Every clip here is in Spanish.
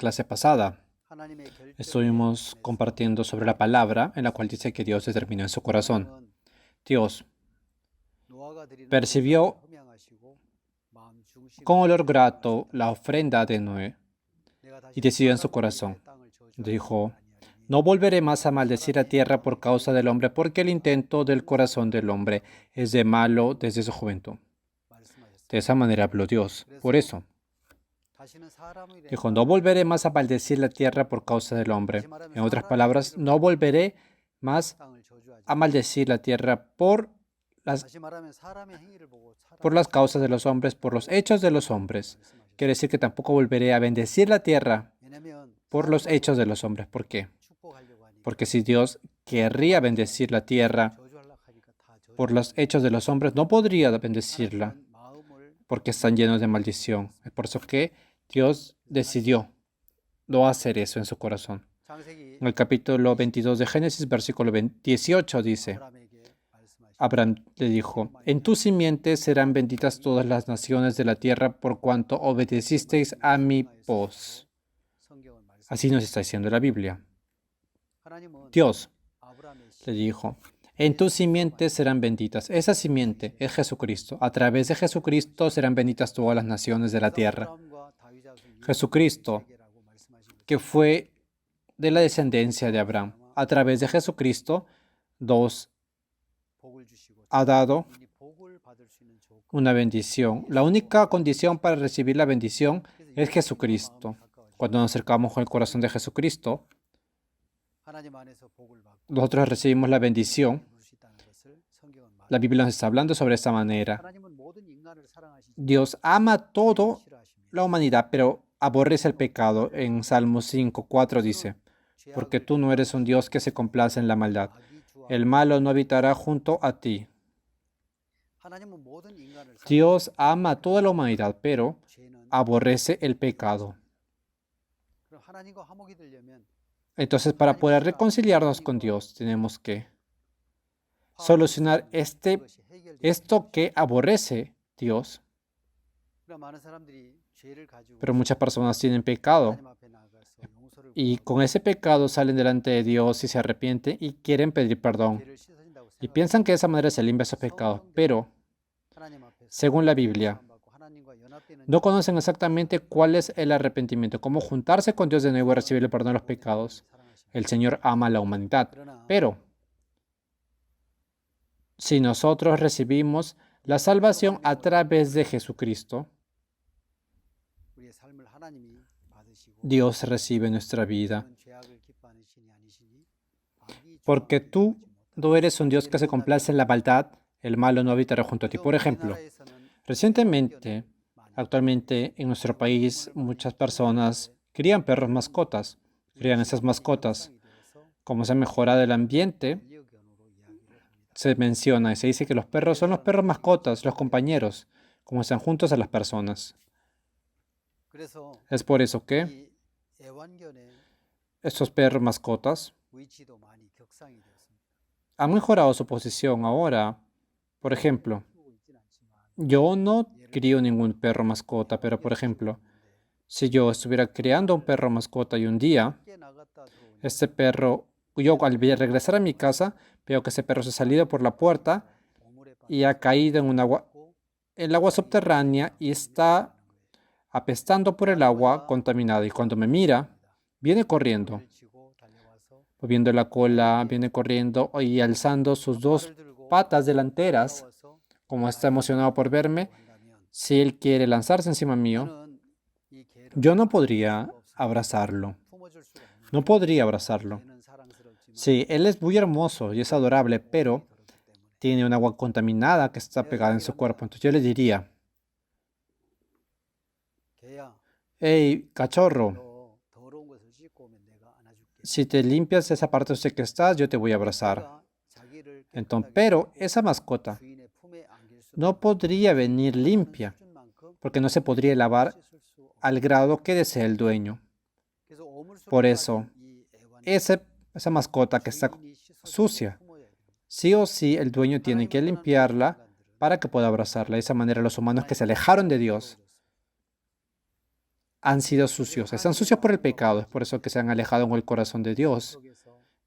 clase pasada estuvimos compartiendo sobre la palabra en la cual dice que Dios determinó en su corazón. Dios percibió con olor grato la ofrenda de Noé y decidió en su corazón. Dijo: no volveré más a maldecir la tierra por causa del hombre, porque el intento del corazón del hombre es de malo desde su juventud. De esa manera habló Dios. Por eso dijo: no volveré más a maldecir la tierra por causa del hombre. En otras palabras, no volveré más a maldecir la tierra por las causas de los hombres, por los hechos de los hombres. Quiere decir que tampoco volveré a bendecir la tierra por los hechos de los hombres. ¿Por qué? Porque si Dios querría bendecir la tierra por los hechos de los hombres, no podría bendecirla porque están llenos de maldición. Es por eso que Dios decidió no hacer eso en su corazón. En el capítulo 22 de Génesis, versículo 18 dice: Abraham le dijo: en tu simiente serán benditas todas las naciones de la tierra por cuanto obedecisteis a mi voz. Así nos está diciendo la Biblia. Dios le dijo: en tu simiente serán benditas. Esa simiente es Jesucristo. A través de Jesucristo serán benditas todas las naciones de la tierra. Jesucristo, que fue de la descendencia de Abraham, a través de Jesucristo, Dios ha dado una bendición. La única condición para recibir la bendición es Jesucristo. Cuando nos acercamos con el corazón de Jesucristo, nosotros recibimos la bendición. La Biblia nos está hablando sobre esta manera. Dios ama toda la humanidad, pero aborrece el pecado. En Salmos 5:4 dice: porque tú no eres un Dios que se complace en la maldad. El malo no habitará junto a ti. Dios ama a toda la humanidad, pero aborrece el pecado. Entonces, para poder reconciliarnos con Dios, tenemos que solucionar esto que aborrece Dios. Pero muchas personas tienen pecado y con ese pecado salen delante de Dios y se arrepienten y quieren pedir perdón. Y piensan que de esa manera se limpia su pecado, pero según la Biblia, no conocen exactamente cuál es el arrepentimiento, cómo juntarse con Dios de nuevo y recibir el perdón de los pecados. El Señor ama a la humanidad, pero si nosotros recibimos la salvación a través de Jesucristo, Dios recibe nuestra vida. Porque tú no eres un Dios que se complace en la maldad, el malo no habitará junto a ti. Por ejemplo, actualmente en nuestro país, muchas personas crían perros mascotas, crían esas mascotas. Como se ha mejorado el ambiente, se menciona y se dice que los perros son los perros mascotas, los compañeros, como están juntos a las personas. Es por eso que estos perros mascotas han mejorado su posición ahora. Por ejemplo, yo no crío ningún perro mascota, pero por ejemplo, si yo estuviera criando un perro mascota y un día, este perro, yo al regresar a mi casa, veo que ese perro se ha salido por la puerta y ha caído en el agua subterránea y está apestando por el agua contaminada. Y cuando me mira, viene corriendo, moviendo la cola, viene corriendo y alzando sus dos patas delanteras, como está emocionado por verme. Si él quiere lanzarse encima mío, yo no podría abrazarlo. No podría abrazarlo. Sí, él es muy hermoso y es adorable, pero tiene un agua contaminada que está pegada en su cuerpo. Entonces yo le diría: hey, cachorro, si te limpias esa parte usted que estás, yo te voy a abrazar. Entonces, pero esa mascota no podría venir limpia, porque no se podría lavar al grado que desea el dueño. Por eso, esa mascota que está sucia, sí o sí el dueño tiene que limpiarla para que pueda abrazarla. De esa manera los humanos que se alejaron de Dios han sido sucios. Están sucios por el pecado. Es por eso que se han alejado con el corazón de Dios.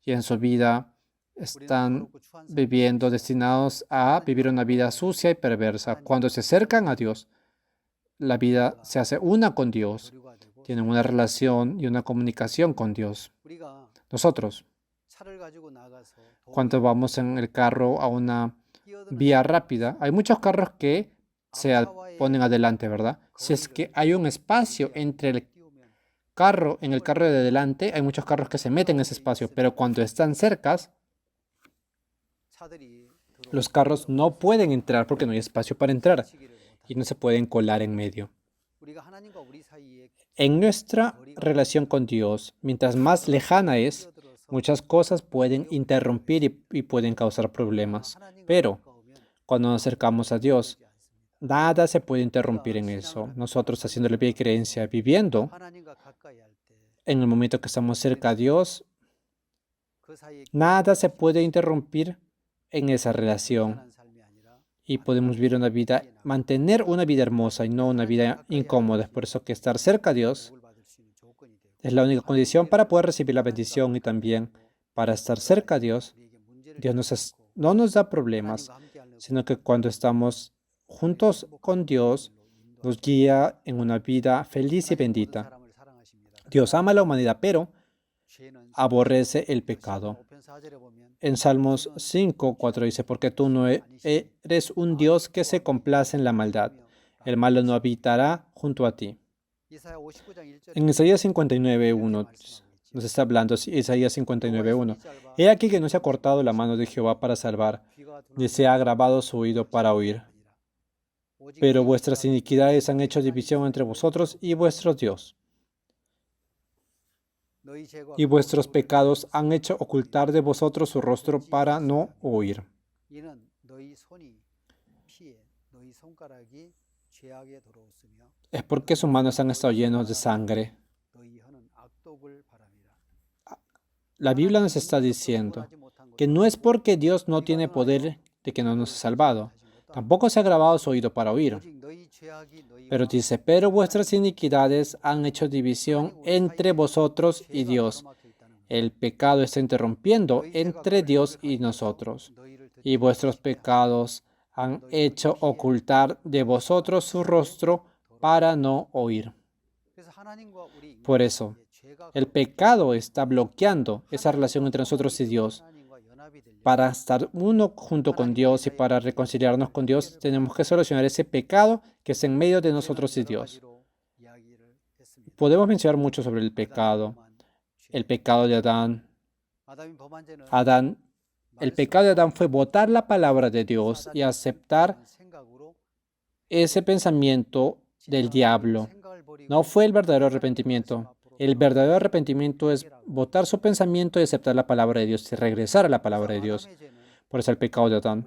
Y en su vida están viviendo destinados a vivir una vida sucia y perversa. Cuando se acercan a Dios, la vida se hace una con Dios. Tienen una relación y una comunicación con Dios. Nosotros, cuando vamos en el carro a una vía rápida, hay muchos carros que ponen adelante, ¿verdad? Si es que hay un espacio entre el carro, en el carro de adelante, hay muchos carros que se meten en ese espacio, pero cuando están cercas, los carros no pueden entrar porque no hay espacio para entrar y no se pueden colar en medio. En nuestra relación con Dios, mientras más lejana es, muchas cosas pueden interrumpir y pueden causar problemas. Pero cuando nos acercamos a Dios, nada se puede interrumpir en eso. Nosotros haciéndole pie y creencia, viviendo en el momento que estamos cerca a Dios, nada se puede interrumpir en esa relación. Y podemos vivir una vida, mantener una vida hermosa y no una vida incómoda. Es por eso que estar cerca a Dios es la única condición para poder recibir la bendición y también para estar cerca a Dios. Dios no nos da problemas, sino que cuando estamos juntos con Dios, nos guía en una vida feliz y bendita. Dios ama a la humanidad, pero aborrece el pecado. En Salmos 5:4 dice, porque tú no eres un Dios que se complace en la maldad. El malo no habitará junto a ti. En Isaías 59:1 nos está hablando, Isaías 59:1. He aquí que no se ha cortado la mano de Jehová para salvar, ni se ha agravado su oído para oír. Pero vuestras iniquidades han hecho división entre vosotros y vuestro Dios. Y vuestros pecados han hecho ocultar de vosotros su rostro para no oír. Es porque sus manos han estado llenos de sangre. La Biblia nos está diciendo que no es porque Dios no tiene poder de que no nos ha salvado. Tampoco se ha agravado su oído para oír. Pero dice, pero vuestras iniquidades han hecho división entre vosotros y Dios. El pecado está interrumpiendo entre Dios y nosotros. Y vuestros pecados han hecho ocultar de vosotros su rostro para no oír. Por eso, el pecado está bloqueando esa relación entre nosotros y Dios. Para estar uno junto con Dios y para reconciliarnos con Dios, tenemos que solucionar ese pecado que está en medio de nosotros y Dios. Podemos mencionar mucho sobre el pecado de Adán. El pecado de Adán fue botar la palabra de Dios y aceptar ese pensamiento del diablo. No fue el verdadero arrepentimiento. El verdadero arrepentimiento es botar su pensamiento y aceptar la palabra de Dios y regresar a la palabra de Dios. Por eso el pecado de Adán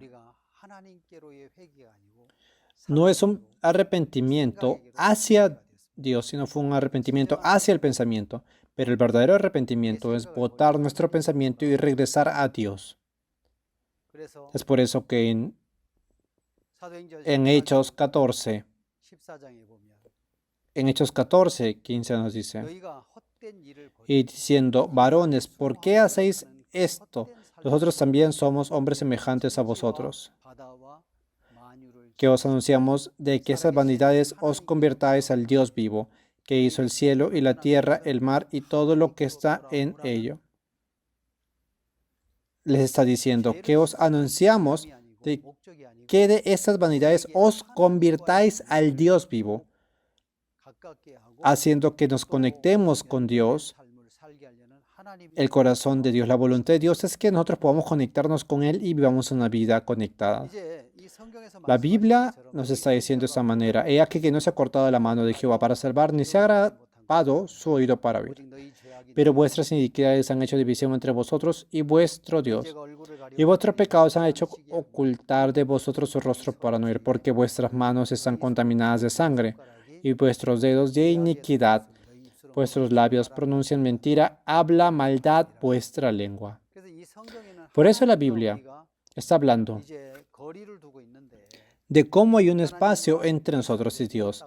no es un arrepentimiento hacia Dios, sino fue un arrepentimiento hacia el pensamiento. Pero el verdadero arrepentimiento es botar nuestro pensamiento y regresar a Dios. Es por eso que en Hechos 14, 15 nos dice, y diciendo, varones, ¿por qué hacéis esto? Nosotros también somos hombres semejantes a vosotros, que os anunciamos de que esas vanidades os convirtáis al Dios vivo, que hizo el cielo y la tierra, el mar y todo lo que está en ello. Les está diciendo que os anunciamos de que de estas vanidades os convirtáis al Dios vivo, haciendo que nos conectemos con Dios, el corazón de Dios. La voluntad de Dios es que nosotros podamos conectarnos con Él y vivamos una vida conectada. La Biblia nos está diciendo de esta manera, he aquí que no se ha cortado la mano de Jehová para salvar, ni se ha agravado su oído para oír. Pero vuestras iniquidades han hecho división entre vosotros y vuestro Dios. Y vuestros pecados han hecho ocultar de vosotros su rostro para no oír, porque vuestras manos están contaminadas de sangre y vuestros dedos de iniquidad. Vuestros labios pronuncian mentira, habla maldad vuestra lengua. Por eso la Biblia está hablando de cómo hay un espacio entre nosotros y Dios.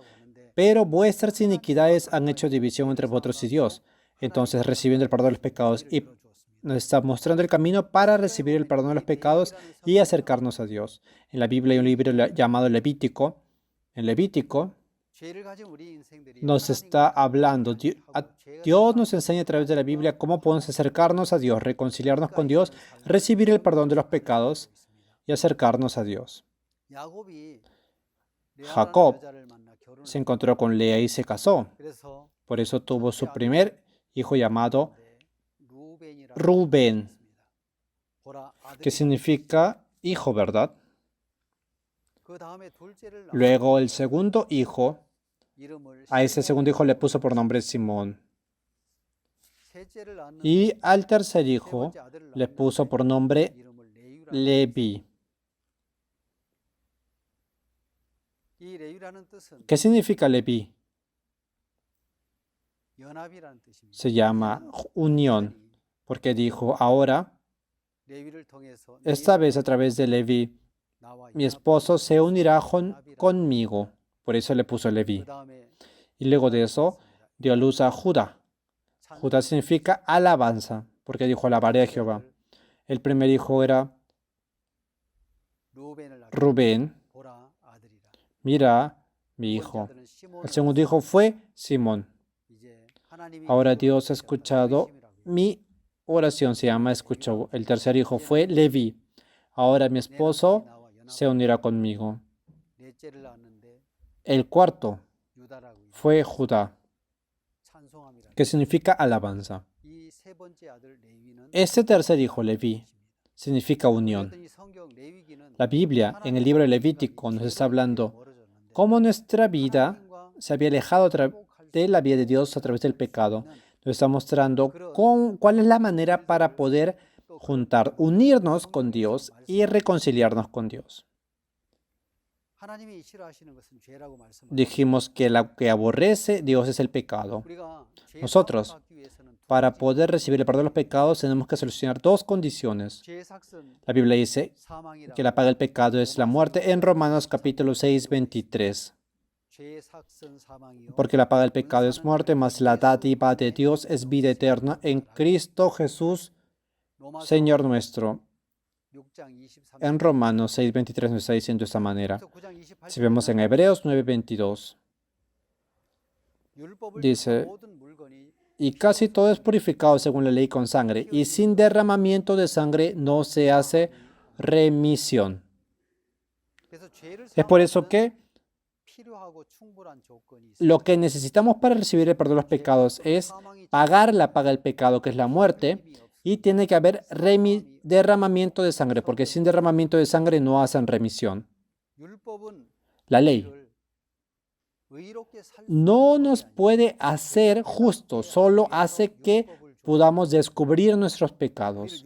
pero vuestras iniquidades han hecho división entre vosotros y Dios. Entonces, recibiendo el perdón de los pecados, y nos está mostrando el camino para recibir el perdón de los pecados y acercarnos a Dios. En la Biblia hay un libro llamado Levítico. En Levítico nos está hablando, Dios nos enseña a través de la Biblia cómo podemos acercarnos a Dios, reconciliarnos con Dios, recibir el perdón de los pecados y acercarnos a Dios. Jacob se encontró con Lea y se casó. Por eso tuvo su primer hijo llamado Rubén, que significa hijo, ¿verdad? Luego el segundo hijo, a ese segundo hijo le puso por nombre Simón. Y al tercer hijo le puso por nombre Levi. ¿Qué significa Levi? Se llama unión, porque dijo, ahora, esta vez a través de Levi, mi esposo se unirá conmigo. Por eso le puso Levi. Y luego de eso, dio a luz a Judá. Judá significa alabanza, porque dijo, alabaré a Jehová. El primer hijo era Rubén. Mira, mi hijo. El segundo hijo fue Simón. Ahora Dios ha escuchado mi oración, se llama escuchó. El tercer hijo fue Levi. Ahora mi esposo se unirá conmigo. El cuarto fue Judá, que significa alabanza. Este tercer hijo, Leví, significa unión. La Biblia, en el libro de Levítico, nos está hablando cómo nuestra vida se había alejado de la vida de Dios a través del pecado. Nos está mostrando cuál es la manera para poder unirnos con Dios y reconciliarnos con Dios. Dijimos que lo que aborrece Dios es el pecado. Nosotros, para poder recibir el perdón de los pecados, tenemos que solucionar dos condiciones. La Biblia dice que la paga del pecado es la muerte en Romanos capítulo 6, 23. Porque la paga del pecado es muerte, mas la dádiva de Dios es vida eterna en Cristo Jesús, Señor nuestro. En Romanos 6:23 nos está diciendo de esta manera. Si vemos en Hebreos 9:22, dice, y casi todo es purificado según la ley con sangre, y sin derramamiento de sangre no se hace remisión. Es por eso que lo que necesitamos para recibir el perdón de los pecados es pagar la paga del pecado, que es la muerte, y tiene que haber derramamiento de sangre, porque sin derramamiento de sangre no hacen remisión. La ley no nos puede hacer justos, solo hace que podamos descubrir nuestros pecados.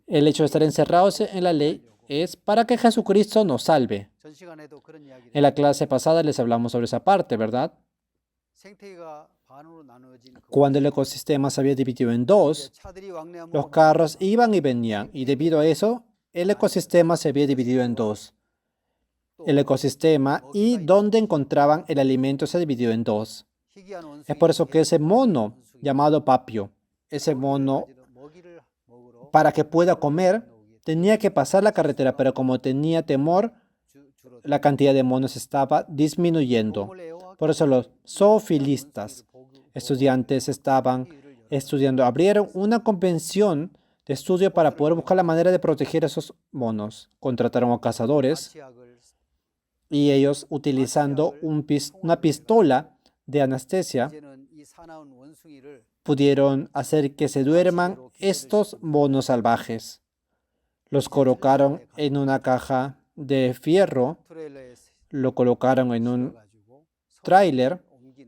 El hecho de estar encerrados en la ley es para que Jesucristo nos salve. En la clase pasada les hablamos sobre esa parte, ¿verdad? Cuando el ecosistema se había dividido en dos, los carros iban y venían, y debido a eso, el ecosistema se había dividido en dos. El ecosistema y donde encontraban el alimento se dividió en dos. Es por eso que ese mono, llamado Papio, ese mono, para que pueda comer, tenía que pasar la carretera, pero como tenía temor, la cantidad de monos estaba disminuyendo. Por eso los zoofilistas, estudiantes, estaban estudiando, abrieron una convención de estudio para poder buscar la manera de proteger a esos monos. Contrataron a cazadores y ellos, utilizando una pistola de anestesia, pudieron hacer que se duerman estos monos salvajes. Los colocaron en una caja de fierro, lo colocaron en un tráiler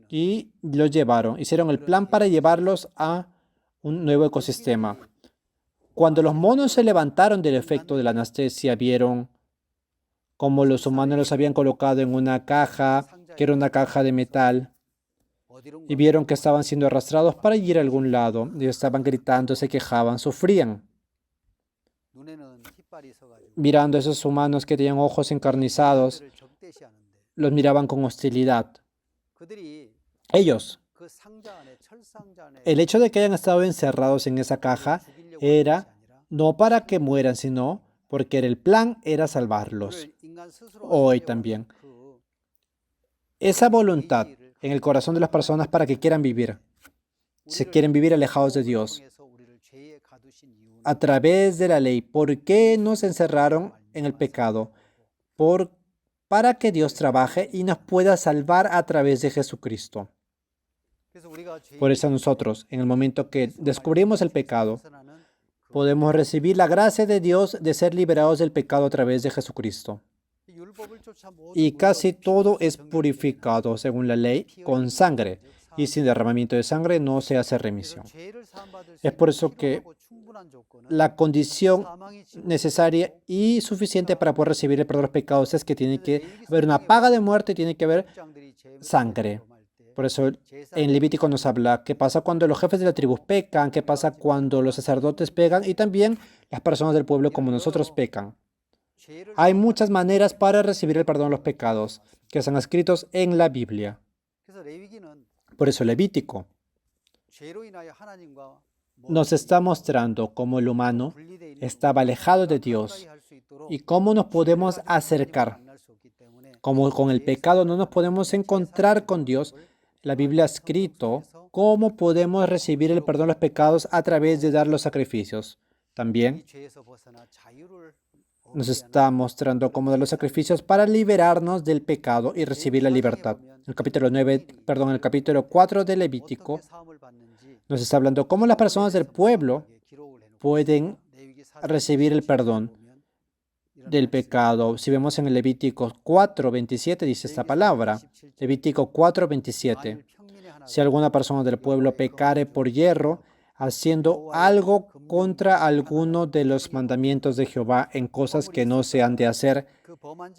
y los llevaron. Hicieron el plan para llevarlos a un nuevo ecosistema. Cuando los monos se levantaron del efecto de la anestesia, vieron cómo los humanos los habían colocado en una caja, que era una caja de metal, y vieron que estaban siendo arrastrados para ir a algún lado. Y estaban gritando, se quejaban, sufrían. Mirando a esos humanos que tenían ojos encarnizados, los miraban con hostilidad. Ellos, el hecho de que hayan estado encerrados en esa caja era no para que mueran, sino porque el plan era salvarlos. Hoy también. Esa voluntad en el corazón de las personas para que quieran vivir, se quieren vivir alejados de Dios a través de la ley. ¿Por qué nos encerraron en el pecado? Para que Dios trabaje y nos pueda salvar a través de Jesucristo. Por eso nosotros, en el momento que descubrimos el pecado, podemos recibir la gracia de Dios de ser liberados del pecado a través de Jesucristo. Y casi todo es purificado según la ley con sangre, y sin derramamiento de sangre no se hace remisión. Es por eso que la condición necesaria y suficiente para poder recibir el perdón de los pecados es que tiene que haber una paga de muerte y tiene que haber sangre. Por eso en Levítico nos habla qué pasa cuando los jefes de la tribu pecan, qué pasa cuando los sacerdotes pecan y también las personas del pueblo como nosotros pecan. Hay muchas maneras para recibir el perdón de los pecados que están escritos en la Biblia. Por eso Levítico nos está mostrando cómo el humano estaba alejado de Dios y cómo nos podemos acercar. Como con el pecado no nos podemos encontrar con Dios, la Biblia ha escrito cómo podemos recibir el perdón de los pecados a través de dar los sacrificios. También nos está mostrando cómo dar los sacrificios para liberarnos del pecado y recibir la libertad. El capítulo 4 de Levítico nos está hablando cómo las personas del pueblo pueden recibir el perdón del pecado. Si vemos en el Levítico 4:27 dice esta palabra. Levítico 4:27. Si alguna persona del pueblo pecare por yerro, haciendo algo contra alguno de los mandamientos de Jehová en cosas que no se han de hacer,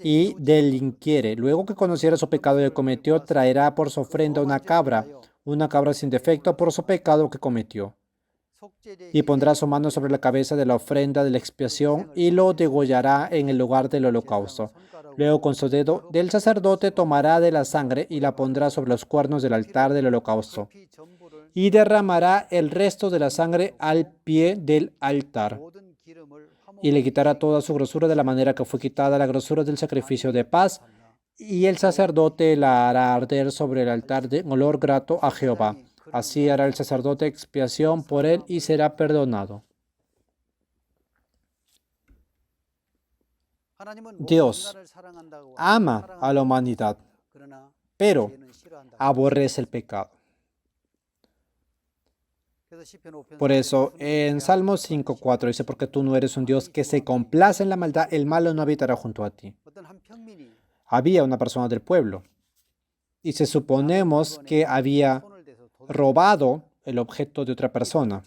y delinquiere, luego que conociera su pecado que cometió, traerá por su ofrenda una cabra sin defecto por su pecado que cometió. Y pondrá su mano sobre la cabeza de la ofrenda de la expiación y lo degollará en el lugar del holocausto. Luego con su dedo del sacerdote tomará de la sangre y la pondrá sobre los cuernos del altar del holocausto. Y derramará el resto de la sangre al pie del altar. Y le quitará toda su grosura de la manera que fue quitada la grosura del sacrificio de paz. Y el sacerdote la hará arder sobre el altar de olor grato a Jehová. Así hará el sacerdote expiación por él y será perdonado. Dios ama a la humanidad, pero aborrece el pecado. Por eso en Salmo 5:4 dice, porque tú no eres un Dios que se complace en la maldad, el malo no habitará junto a ti. Había una persona del pueblo y se suponemos que había robado el objeto de otra persona.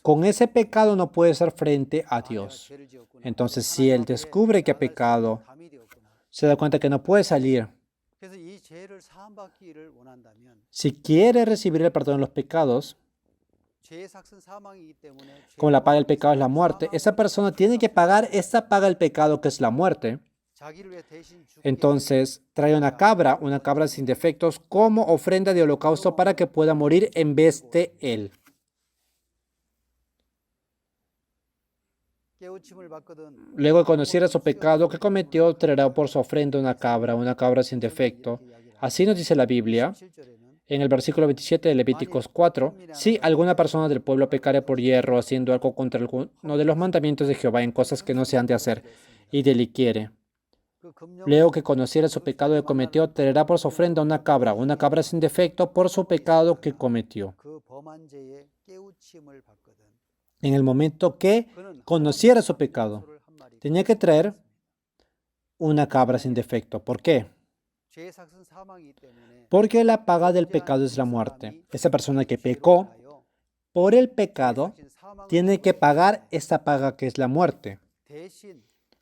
Con ese pecado no puede ser frente a Dios. Entonces, si él descubre que ha pecado, se da cuenta que no puede salir. Si quiere recibir el perdón de los pecados, como la paga del pecado es la muerte, esa persona tiene que pagar esta paga del pecado que es la muerte. Entonces trae una cabra sin defectos como ofrenda de holocausto para que pueda morir en vez de él. Luego de conocer su pecado que cometió, traerá por su ofrenda una cabra sin defecto. Así nos dice la Biblia en el versículo 27 de Levíticos 4. Si alguna persona del pueblo pecare por yerro haciendo algo contra alguno de los mandamientos de Jehová en cosas que no se han de hacer y delinquiere, luego que conociera su pecado que cometió, traerá por su ofrenda una cabra sin defecto por su pecado que cometió. En el momento que conociera su pecado, tenía que traer una cabra sin defecto. ¿Por qué? Porque la paga del pecado es la muerte. Esa persona que pecó por el pecado tiene que pagar esta paga que es la muerte.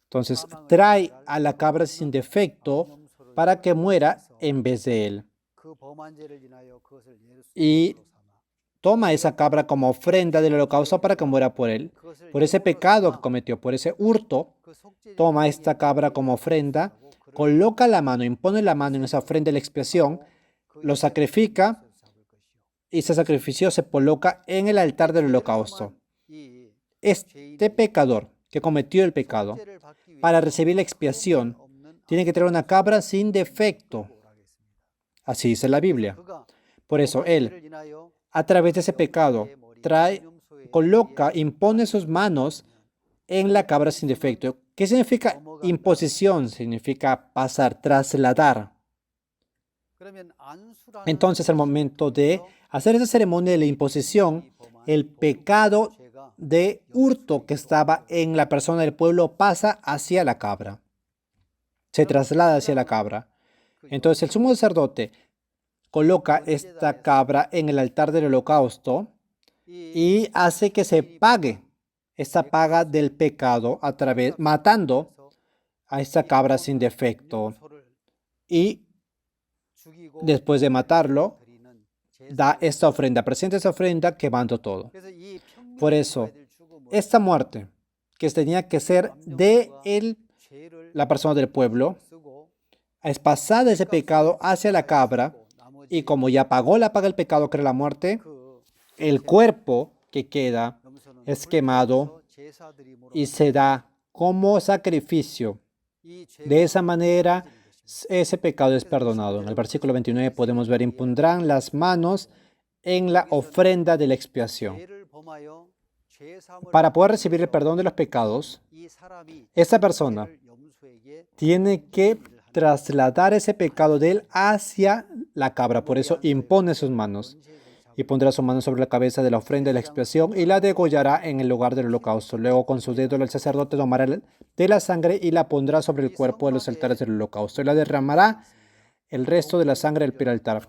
Entonces, trae a la cabra sin defecto para que muera en vez de él. Y toma esa cabra como ofrenda del holocausto para que muera por él, por ese pecado que cometió, por ese hurto. Toma esta cabra como ofrenda, coloca la mano, impone la mano en esa ofrenda de la expiación, lo sacrifica y ese sacrificio se coloca en el altar del holocausto. Este pecador que cometió el pecado, para recibir la expiación, tiene que traer una cabra sin defecto. Así dice la Biblia. Por eso él, a través de ese pecado, coloca, impone sus manos en la cabra sin defecto. ¿Qué significa imposición? Significa pasar, trasladar. Entonces, al momento de hacer esa ceremonia de la imposición, el pecado de hurto que estaba en la persona del pueblo pasa hacia la cabra. Se traslada hacia la cabra. Entonces, el sumo sacerdote coloca esta cabra en el altar del holocausto y hace que se pague esta paga del pecado matando a esta cabra sin defecto. Y después de matarlo, da esta ofrenda, presenta esta ofrenda quemando todo. Por eso, esta muerte que tenía que ser de la persona del pueblo, es pasada ese pecado hacia la cabra, y como ya pagó la paga del pecado que era la muerte, el cuerpo que queda es quemado y se da como sacrificio. De esa manera, ese pecado es perdonado. En el versículo 29 podemos ver: impondrán las manos en la ofrenda de la expiación. Para poder recibir el perdón de los pecados, esa persona tiene que trasladar ese pecado de él hacia la cabra. Por eso impone sus manos. Y pondrá su mano sobre la cabeza de la ofrenda de la expiación y la degollará en el lugar del holocausto. Luego con su dedo el sacerdote tomará de la sangre y la pondrá sobre el cuerpo de los altares del holocausto. Y la derramará el resto de la sangre del altar.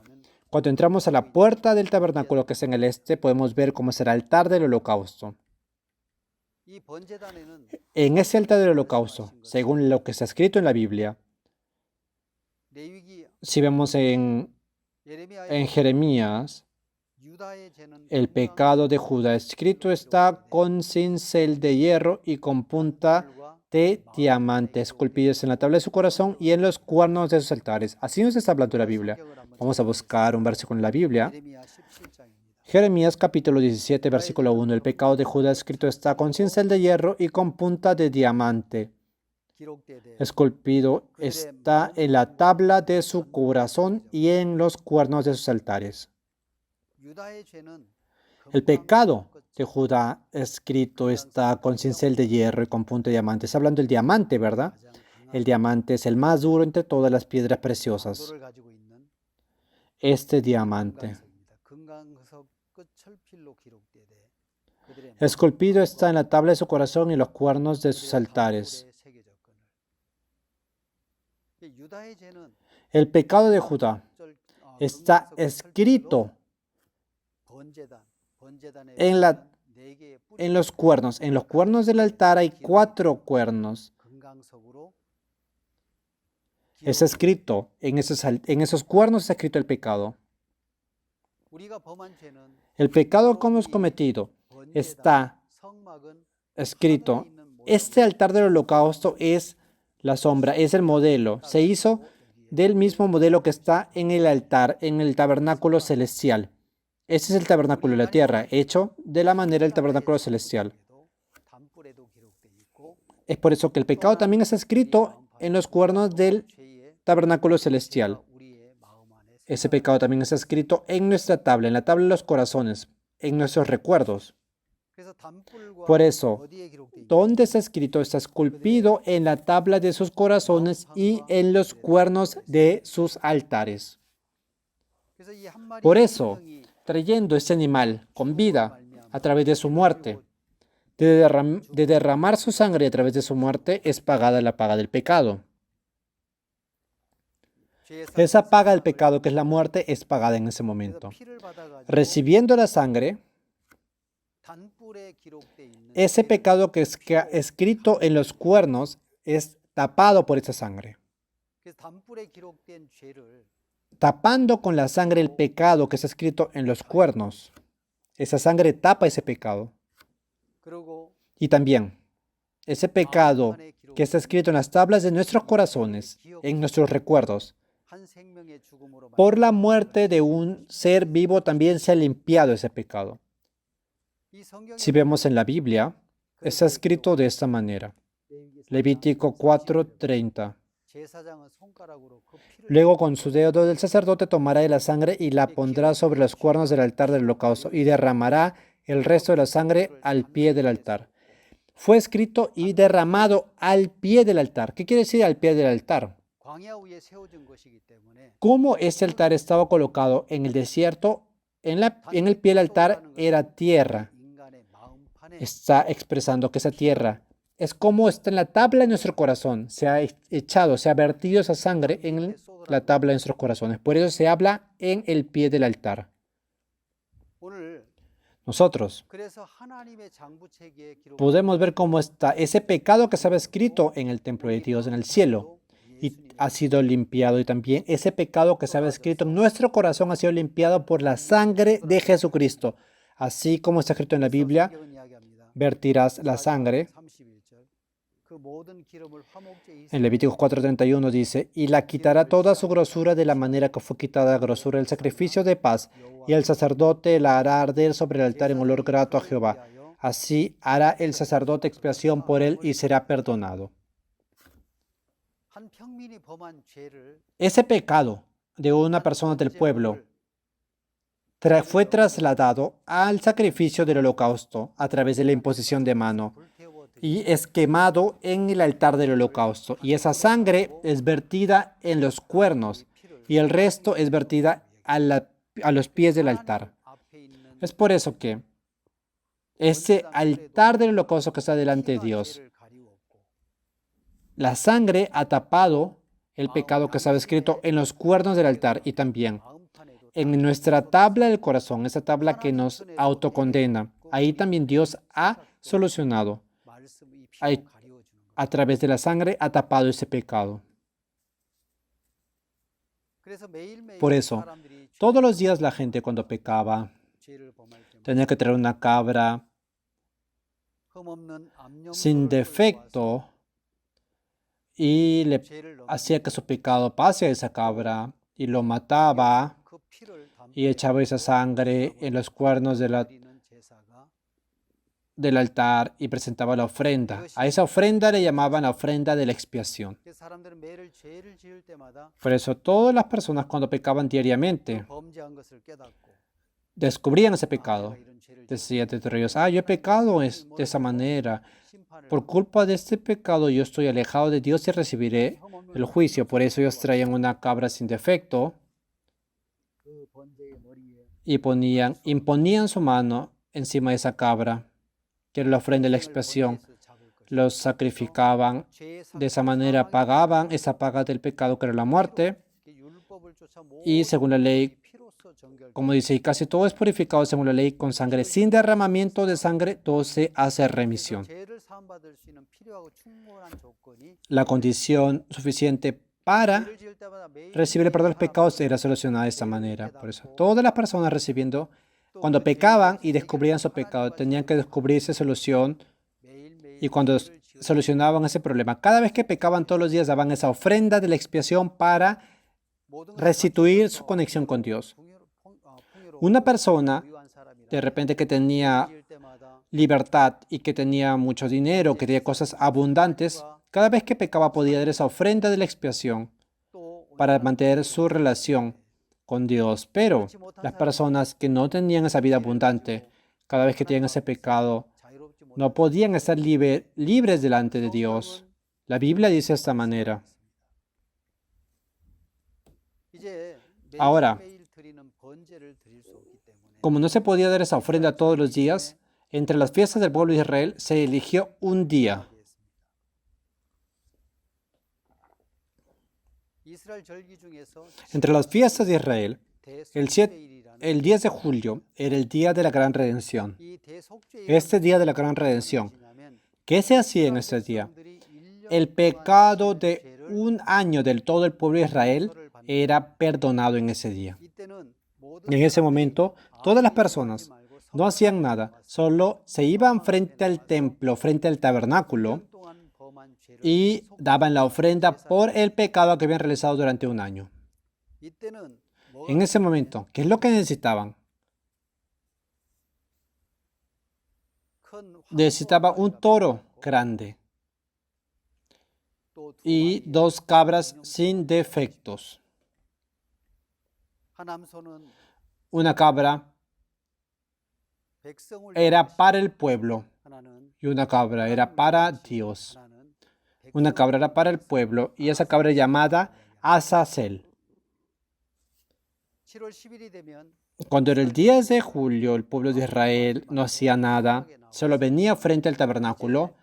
Cuando entramos a la puerta del tabernáculo, que es en el este, podemos ver cómo será el altar del holocausto. En ese altar del holocausto, según lo que está escrito en la Biblia, si vemos en Jeremías, el pecado de Judá escrito está con cincel de hierro y con punta de diamante esculpidos en la tabla de su corazón y en los cuernos de sus altares. Así nos está hablando la Biblia. Vamos a buscar un versículo en la Biblia. Jeremías capítulo 17, versículo 1. El pecado de Judá escrito está con cincel de hierro y con punta de diamante esculpido está en la tabla de su corazón y en los cuernos de sus altares. El pecado de Judá escrito está con cincel de hierro y con punta de diamante. Está hablando del diamante, ¿verdad? El diamante es el más duro entre todas las piedras preciosas. Este diamante esculpido está en la tabla de su corazón y los cuernos de sus altares. El pecado de Judá está escrito en los cuernos. En los cuernos del altar hay 4 cuernos. Está escrito, en esos cuernos está escrito el pecado. El pecado que hemos cometido está escrito. Este altar del holocausto es la sombra, es el modelo. Se hizo del mismo modelo que está en el altar, en el tabernáculo celestial. Este es el tabernáculo de la tierra, hecho de la manera del tabernáculo celestial. Es por eso que el pecado también está escrito en los cuernos del tabernáculo celestial. Ese pecado también está escrito en nuestra tabla, en la tabla de los corazones, en nuestros recuerdos. Por eso, ¿dónde está escrito? Está esculpido en la tabla de sus corazones y en los cuernos de sus altares. Por eso, trayendo este animal con vida a través de su muerte, de derramar su sangre a través de su muerte, es pagada la paga del pecado. Esa paga del pecado, que es la muerte, es pagada en ese momento. Recibiendo la sangre, ese pecado que es escrito en los cuernos es tapado por esa sangre. Tapando con la sangre el pecado que está escrito en los cuernos, Esa sangre tapa ese pecado. Y también, ese pecado que está escrito en las tablas de nuestros corazones, en nuestros recuerdos, por la muerte de un ser vivo también se ha limpiado ese pecado. Si vemos en la Biblia, está escrito de esta manera. Levítico 4:30. Luego con su dedo del sacerdote tomará de la sangre y la pondrá sobre los cuernos del altar del holocausto y derramará el resto de la sangre al pie del altar. Fue escrito y derramado al pie del altar. ¿Qué quiere decir al pie del altar? Como este altar estaba colocado en el desierto, en el pie del altar era tierra. Está expresando que esa tierra es como está en la tabla de nuestro corazón. Se ha echado, se ha vertido esa sangre en la tabla de nuestros corazones. Por eso se habla en el pie del altar. Nosotros podemos ver cómo está ese pecado que estaba escrito en el templo de Dios, en el cielo, y ha sido limpiado. Y también ese pecado que estaba escrito en nuestro corazón ha sido limpiado por la sangre de Jesucristo. Así como está escrito en la Biblia, vertirás la sangre. En Levíticos 4:31 dice, y la quitará toda su grosura de la manera que fue quitada la grosura del sacrificio de paz, y el sacerdote la hará arder sobre el altar en olor grato a Jehová. Así hará el sacerdote expiación por él y será perdonado. Ese pecado de una persona del pueblo fue trasladado al sacrificio del holocausto a través de la imposición de mano y es quemado en el altar del holocausto. Y esa sangre es vertida en los cuernos y el resto es vertida a los pies del altar. Es por eso que ese altar del holocausto que está delante de Dios, la sangre ha tapado el pecado que estaba escrito en los cuernos del altar y también en nuestra tabla del corazón, esa tabla que nos autocondena. Ahí también Dios ha solucionado. A través de la sangre ha tapado ese pecado. Por eso, todos los días la gente cuando pecaba tenía que traer una cabra sin defecto y le hacía que su pecado pase a esa cabra y lo mataba y echaba esa sangre en los cuernos del altar y presentaba la ofrenda. A esa ofrenda le llamaban la ofrenda de la expiación. Por eso todas las personas cuando pecaban diariamente descubrían ese pecado. Decían entre ellos, yo he pecado de esa manera. Por culpa de este pecado yo estoy alejado de Dios y recibiré el juicio. Por eso ellos traían una cabra sin defecto y imponían su mano encima de esa cabra, que era la ofrenda de la expiación. Los sacrificaban. De esa manera pagaban esa paga del pecado que era la muerte. Y según la ley, como dice, y casi todo es purificado según la ley con sangre. Sin derramamiento de sangre, todo se hace remisión. La condición suficiente para recibir el perdón de los pecados era solucionada de esta manera. Por eso, todas las personas recibiendo, cuando pecaban y descubrían su pecado, tenían que descubrir esa solución. Y cuando solucionaban ese problema, cada vez que pecaban todos los días, daban esa ofrenda de la expiación para restituir su conexión con Dios. Una persona, de repente, que tenía libertad y que tenía mucho dinero, que tenía cosas abundantes, cada vez que pecaba podía dar esa ofrenda de la expiación para mantener su relación con Dios. Pero las personas que no tenían esa vida abundante, cada vez que tenían ese pecado, no podían estar libres delante de Dios. La Biblia dice de esta manera. Ahora, como no se podía dar esa ofrenda todos los días, entre las fiestas del pueblo de Israel se eligió un día. Entre las fiestas de Israel, el 10 de julio era el día de la gran redención. Este día de la gran redención, ¿qué se hacía en este día? El pecado de un año del todo el pueblo de Israel era perdonado en ese día. En ese momento, todas las personas, No hacían nada, solo se iban frente al templo, frente al tabernáculo, y daban la ofrenda por el pecado que habían realizado durante un año. En ese momento, ¿qué es lo que necesitaban? Necesitaba un toro grande y 2 cabras sin defectos. Una cabra era para el pueblo y una cabra era para Dios. Una cabra era para el pueblo y esa cabra era llamada Azazel. Cuando era el 10 de julio, el pueblo de Israel no hacía nada, solo venía frente al tabernáculo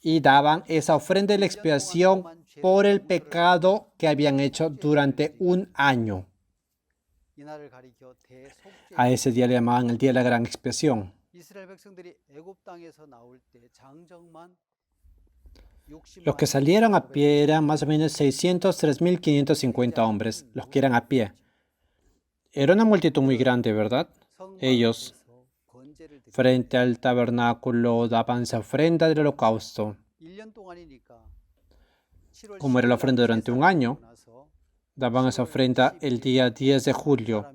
y daban esa ofrenda de la expiación por el pecado que habían hecho durante un año. A ese día le llamaban el día de la gran expiación. Los que salieron a pie eran más o menos 603.550 hombres, los que eran a pie. Era una multitud muy grande, ¿verdad? Ellos, frente al tabernáculo, daban esa ofrenda del holocausto. Como era la ofrenda durante un año, daban esa ofrenda el día 10 de julio.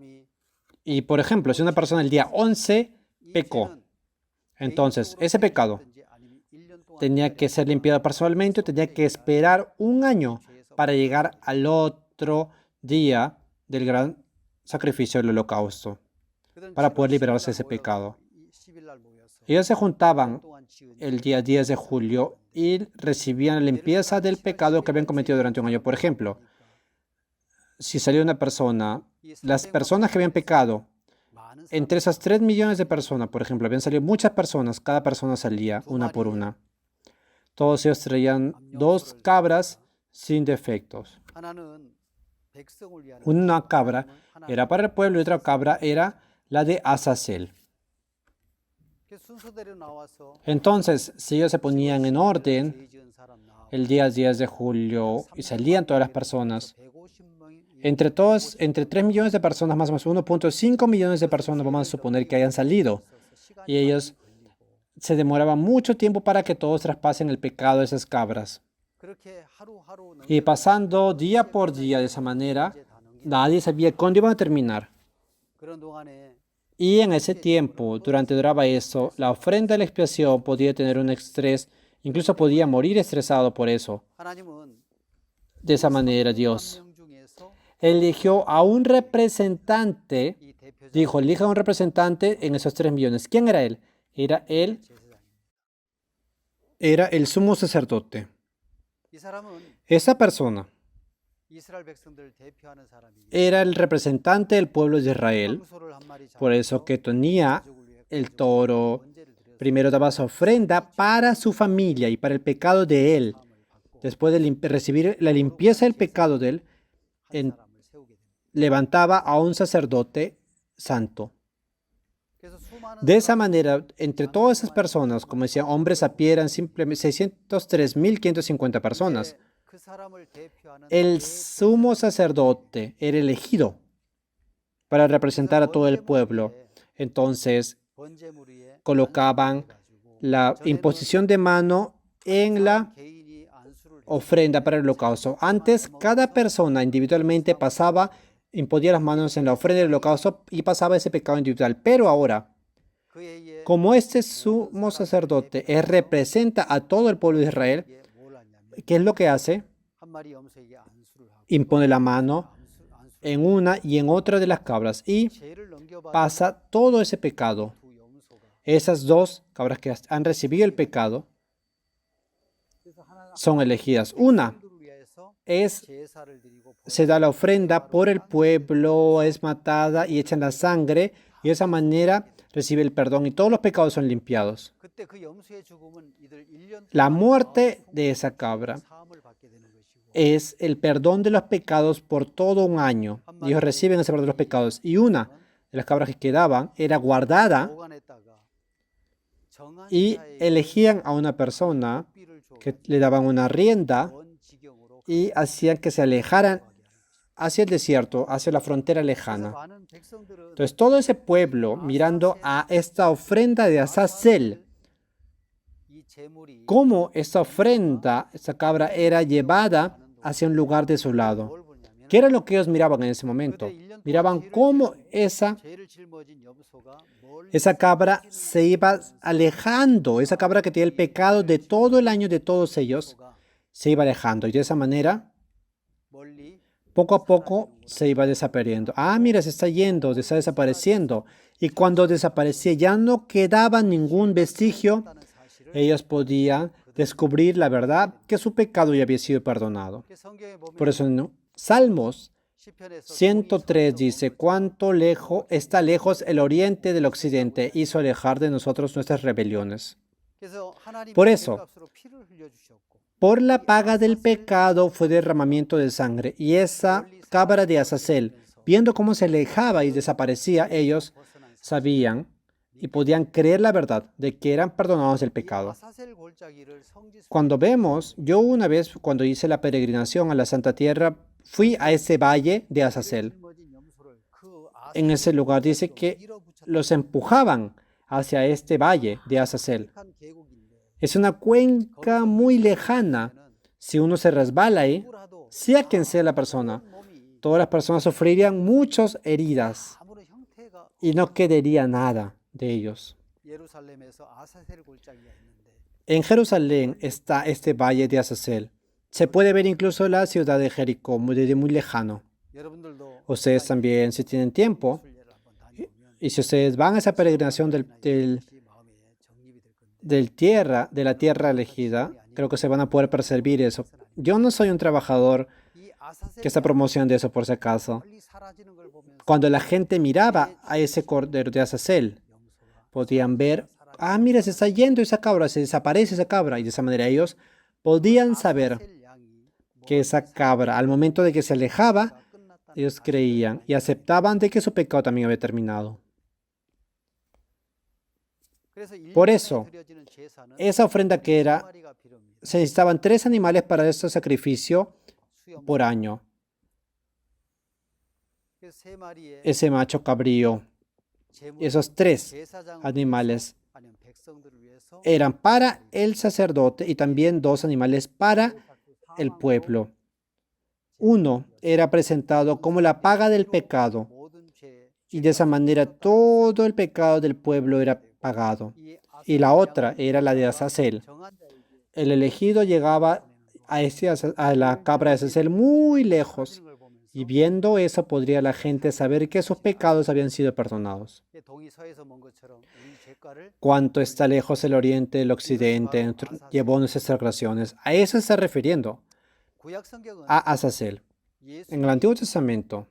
Y, por ejemplo, si una persona el día 11 pecó, entonces ese pecado tenía que ser limpiado personalmente, tenía que esperar un año para llegar al otro día del gran sacrificio del holocausto, para poder liberarse de ese pecado. Ellos se juntaban el día 10 de julio y recibían la limpieza del pecado que habían cometido durante un año. Por ejemplo, si salió una persona, las personas que habían pecado, entre esas 3 millones de personas, por ejemplo, habían salido muchas personas, cada persona salía una por una. Todos ellos traían 2 cabras sin defectos. Una cabra era para el pueblo y otra cabra era la de Azazel. Entonces, si ellos se ponían en orden el día 10 de julio y salían todas las personas, entre 3 millones de personas, más o menos 1.5 millones de personas, vamos a suponer que hayan salido. Y ellos se demoraban mucho tiempo para que todos traspasen el pecado de esas cabras. Y pasando día por día de esa manera, nadie sabía cuándo iban a terminar. Y en ese tiempo, durante duraba eso, la ofrenda de la expiación podía tener un estrés, incluso podía morir estresado por eso. De esa manera, Dios eligió a un representante, dijo, elija a un representante en esos 3 millones. ¿Quién era él? Era el sumo sacerdote. Esa persona era el representante del pueblo de Israel. Por eso que tenía el toro, primero daba su ofrenda para su familia y para el pecado de él. Después de recibir la limpieza del pecado de él, levantaba a un sacerdote santo. De esa manera, entre todas esas personas, como decía, hombres a pie eran simplemente 603.550 personas. El sumo sacerdote era elegido para representar a todo el pueblo. Entonces, colocaban la imposición de mano en la ofrenda para el holocausto. Antes, cada persona individualmente imponía las manos en la ofrenda del holocausto y pasaba ese pecado individual. Pero ahora, como este sumo sacerdote representa a todo el pueblo de Israel, ¿qué es lo que hace? Impone la mano en una y en otra de las cabras y pasa todo ese pecado. Esas 2 cabras que han recibido el pecado son elegidas. Una se da la ofrenda por el pueblo, es matada y echan la sangre y de esa manera recibe el perdón y todos los pecados son limpiados. La muerte de esa cabra es el perdón de los pecados por todo un año. Ellos reciben ese perdón de los pecados. Y una de las cabras que quedaban era guardada y elegían a una persona que le daban una rienda y hacían que se alejaran hacia el desierto, hacia la frontera lejana. Entonces todo ese pueblo mirando a esta ofrenda de Azazel, cómo esta ofrenda, esta cabra, era llevada hacia un lugar desolado. ¿Qué era lo que ellos miraban en ese momento? Miraban cómo esa cabra se iba alejando, esa cabra que tenía el pecado de todo el año de todos ellos, se iba alejando. Y de esa manera, poco a poco, se iba desapareciendo. Ah, mira, se está yendo, se está desapareciendo. Y cuando desaparecía, ya no quedaba ningún vestigio, ellos podían descubrir la verdad, que su pecado ya había sido perdonado. Por eso en Salmos 103 dice, cuánto está lejos el oriente del occidente, hizo alejar de nosotros nuestras rebeliones. Por eso, por la paga del pecado fue derramamiento de sangre, y esa cabra de Azazel, viendo cómo se alejaba y desaparecía, ellos sabían y podían creer la verdad de que eran perdonados del pecado. Cuando vemos, yo una vez cuando hice la peregrinación a la Santa Tierra, fui a ese valle de Azazel. En ese lugar dice que los empujaban hacia este valle de Azazel. Es una cuenca muy lejana. Si uno se resbala ahí, sea quien sea la persona, todas las personas sufrirían muchas heridas y no quedaría nada de ellos. En Jerusalén está este valle de Azazel. Se puede ver incluso la ciudad de Jericó desde muy lejano. Ustedes también, si tienen tiempo, y si ustedes van a esa peregrinación de la tierra elegida, creo que se van a poder percibir eso. Yo no soy un trabajador que está promocionando eso por si acaso. Cuando la gente miraba a ese cordero de Azazel, podían ver, ah, mira, se está yendo esa cabra, se desaparece esa cabra. Y de esa manera ellos podían saber que esa cabra, al momento de que se alejaba, ellos creían y aceptaban de que su pecado también había terminado. Por eso, esa ofrenda que era, se necesitaban 3 animales para este sacrificio por año. Ese macho cabrío, esos 3 animales eran para el sacerdote y también 2 animales para el pueblo. Uno era presentado como la paga del pecado y de esa manera todo el pecado del pueblo era pagado. Y la otra era la de Azazel. El elegido llegaba a la cabra de Azazel muy lejos y viendo eso podría la gente saber que sus pecados habían sido perdonados. Cuánto está lejos el oriente del occidente, llevó nuestras transgresiones. A eso se está refiriendo, a Azazel. En el Antiguo Testamento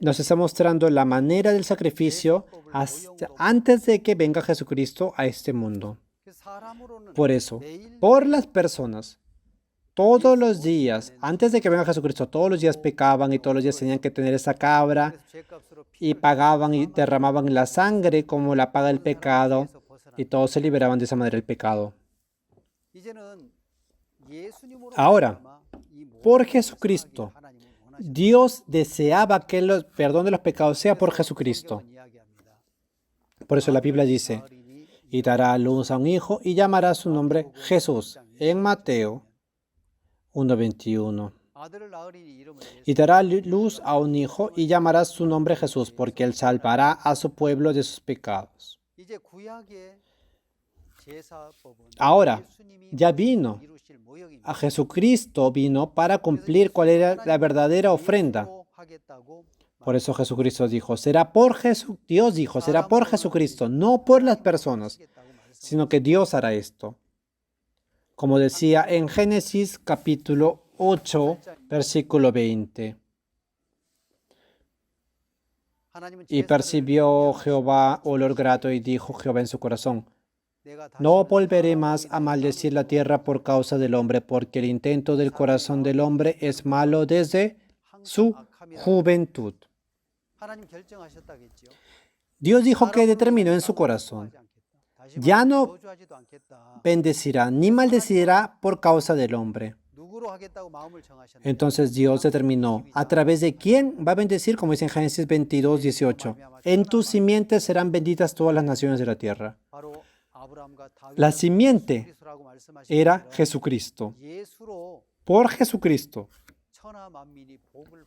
nos está mostrando la manera del sacrificio antes de que venga Jesucristo a este mundo. Por eso, por las personas, todos los días, antes de que venga Jesucristo, todos los días pecaban y todos los días tenían que tener esa cabra y pagaban y derramaban la sangre como la paga del pecado y todos se liberaban de esa manera del pecado. Ahora, por Jesucristo, Dios deseaba que el perdón de los pecados sea por Jesucristo. Por eso la Biblia dice, y dará a luz a un hijo y llamará su nombre Jesús, en Mateo 1:21. Y dará luz a un hijo y llamará su nombre Jesús, porque él salvará a su pueblo de sus pecados. Ahora, ya vino. A Jesucristo vino para cumplir cuál era la verdadera ofrenda. Por eso Jesucristo dijo, Dios dijo, será por Jesucristo, no por las personas, sino que Dios hará esto. Como decía en Génesis capítulo 8, versículo 20. Y percibió Jehová olor grato y dijo Jehová en su corazón, no volveré más a maldecir la tierra por causa del hombre, porque el intento del corazón del hombre es malo desde su juventud. Dios dijo que determinó en su corazón, ya no bendecirá ni maldecirá por causa del hombre. Entonces Dios determinó a través de quién va a bendecir, como dice en Génesis 22, 18. En tu simiente serán benditas todas las naciones de la tierra. La simiente era Jesucristo. Por Jesucristo,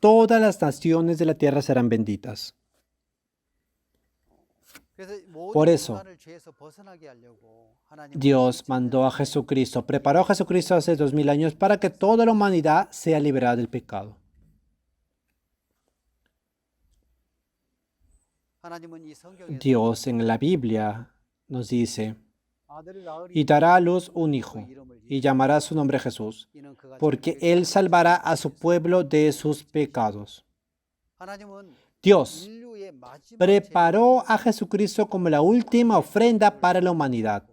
todas las naciones de la tierra serán benditas. Por eso, Dios mandó a Jesucristo, preparó a Jesucristo hace 2000 años para que toda la humanidad sea liberada del pecado. Dios en la Biblia nos dice, y dará a luz un hijo, y llamará su nombre Jesús, porque él salvará a su pueblo de sus pecados. Dios preparó a Jesucristo como la última ofrenda para la humanidad.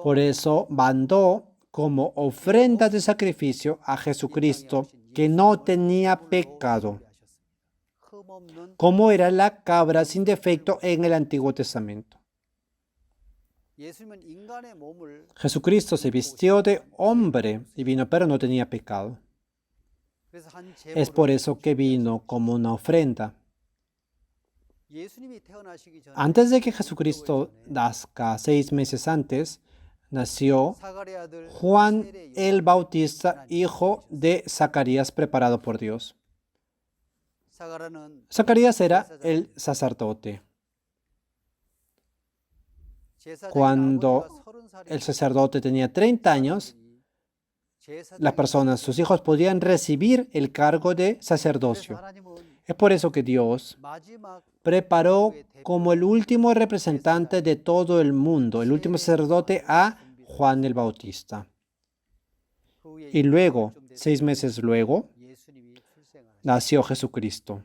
Por eso mandó como ofrenda de sacrificio a Jesucristo que no tenía pecado, como era la cabra sin defecto en el Antiguo Testamento. Jesucristo se vistió de hombre y vino, pero no tenía pecado. Es por eso que vino como una ofrenda. Antes de que Jesucristo nazca, 6 meses antes, nació Juan el Bautista, hijo de Zacarías, preparado por Dios. Zacarías era el sacerdote. Cuando el sacerdote tenía 30 años, las personas, sus hijos, podían recibir el cargo de sacerdocio. Es por eso que Dios preparó como el último representante de todo el mundo, el último sacerdote, a Juan el Bautista. Y luego, 6 meses luego, nació Jesucristo.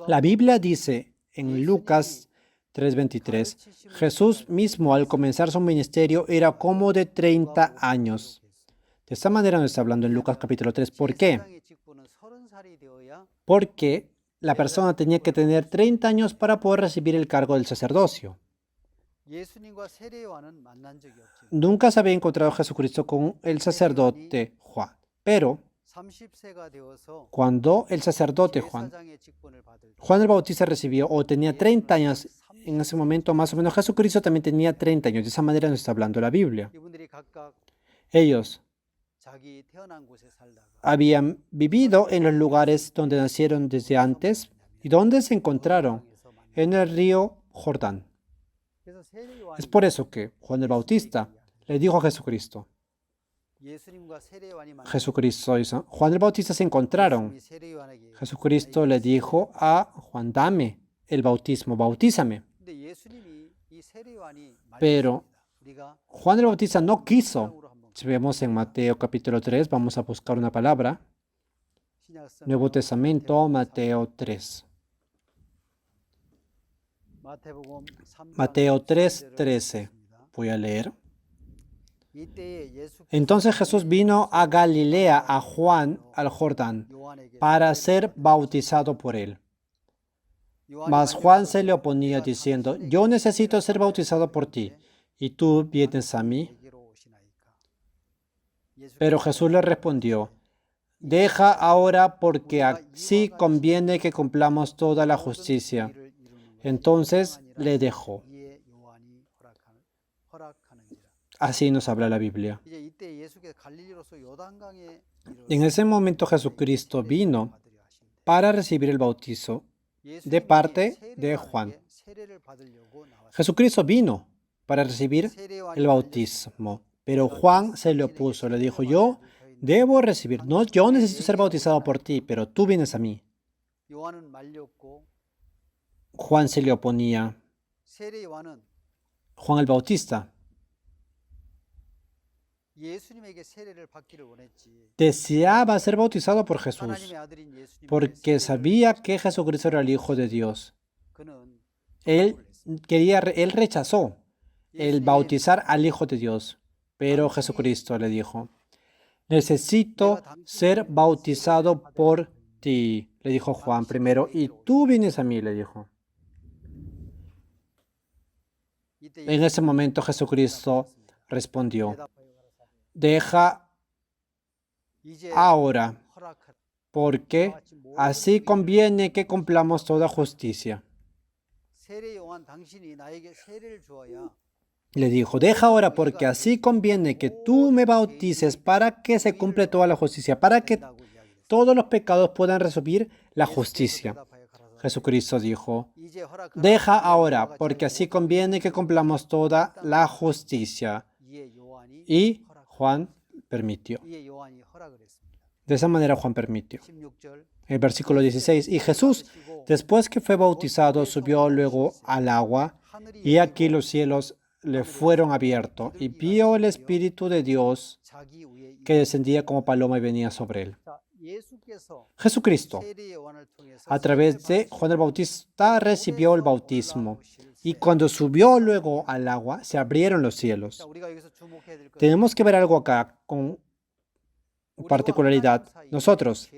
La Biblia dice en Lucas 3:23, Jesús mismo al comenzar su ministerio era como de 30 años. De esta manera nos está hablando en Lucas capítulo 3. ¿Por qué? Porque la persona tenía que tener 30 años para poder recibir el cargo del sacerdocio. Nunca se había encontrado Jesucristo con el sacerdote Juan. Pero cuando el sacerdote Juan el Bautista recibió o tenía 30 años, en ese momento más o menos Jesucristo también tenía 30 años. De esa manera nos está hablando la Biblia. Ellos habían vivido en los lugares donde nacieron desde antes y donde se encontraron en el río Jordán. Es por eso que Juan el Bautista le dijo a Jesucristo, Juan el Bautista se encontraron. Jesucristo le dijo a Juan, dame el bautismo, bautízame. Pero Juan el Bautista no quiso. Si vemos en Mateo capítulo 3, vamos a buscar una palabra. Nuevo Testamento, Mateo 3. Mateo 3:13. Voy a leer. Entonces Jesús vino a Galilea, a Juan, al Jordán, para ser bautizado por él. Mas Juan se le oponía diciendo, yo necesito ser bautizado por ti, y tú vienes a mí. Pero Jesús le respondió, deja ahora porque así conviene que cumplamos toda la justicia. Entonces le dejó. Así nos habla la Biblia. En ese momento Jesucristo vino para recibir el bautizo de parte de Juan. Jesucristo vino para recibir el bautismo, pero Juan se le opuso. Le dijo, yo debo recibir, no, yo necesito ser bautizado por ti, pero tú vienes a mí. Juan se le oponía. Juan el Bautista deseaba ser bautizado por Jesús porque sabía que Jesucristo era el Hijo de Dios. Él rechazó el bautizar al Hijo de Dios, pero Jesucristo le dijo, necesito ser bautizado por ti, le dijo Juan primero, y tú vienes a mí, le dijo. En ese momento Jesucristo respondió, deja ahora, porque así conviene que cumplamos toda justicia. Le dijo, deja ahora, porque así conviene que tú me bautices para que se cumple toda la justicia, para que todos los pecados puedan recibir la justicia. Jesucristo dijo, deja ahora, porque así conviene que cumplamos toda la justicia. Y Juan permitió. De esa manera Juan permitió. El versículo 16, y Jesús, después que fue bautizado, subió luego al agua, y aquí los cielos le fueron abiertos, y vio el Espíritu de Dios que descendía como paloma y venía sobre él. Jesucristo, a través de Juan el Bautista, recibió el bautismo, y cuando subió luego al agua, se abrieron los cielos. Tenemos que ver algo acá con particularidad. Nosotros,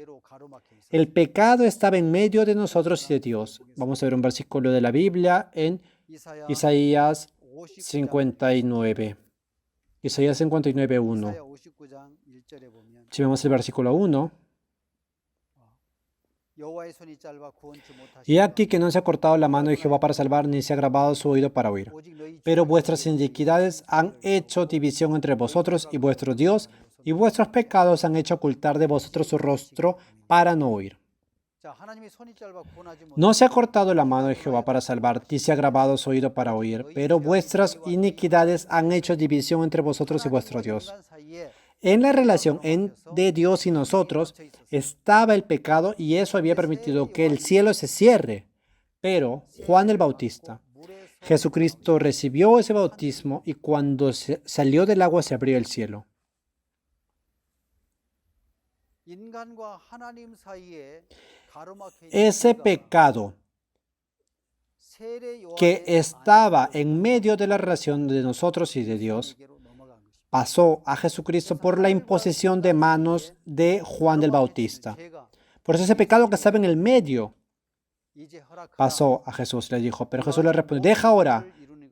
el pecado estaba en medio de nosotros y de Dios. Vamos a ver un versículo de la Biblia en Isaías 59. Isaías 59, 1. Si vemos el versículo 1. Y aquí que no se ha cortado la mano de Jehová para salvar, ni se ha grabado su oído para oír. Pero vuestras iniquidades han hecho división entre vosotros y vuestro Dios, y vuestros pecados han hecho ocultar de vosotros su rostro para no oír. No se ha cortado la mano de Jehová para salvar, ni se ha grabado su oído para oír, pero vuestras iniquidades han hecho división entre vosotros y vuestro Dios. En la relación de Dios y nosotros estaba el pecado, y eso había permitido que el cielo se cierre. Pero Juan el Bautista, Jesucristo recibió ese bautismo, y cuando salió del agua se abrió el cielo. Ese pecado que estaba en medio de la relación de nosotros y de Dios pasó a Jesucristo por la imposición de manos de Juan el Bautista. Por eso ese pecado que estaba en el medio pasó a Jesús, le dijo. Pero Jesús le respondió, deja ahora,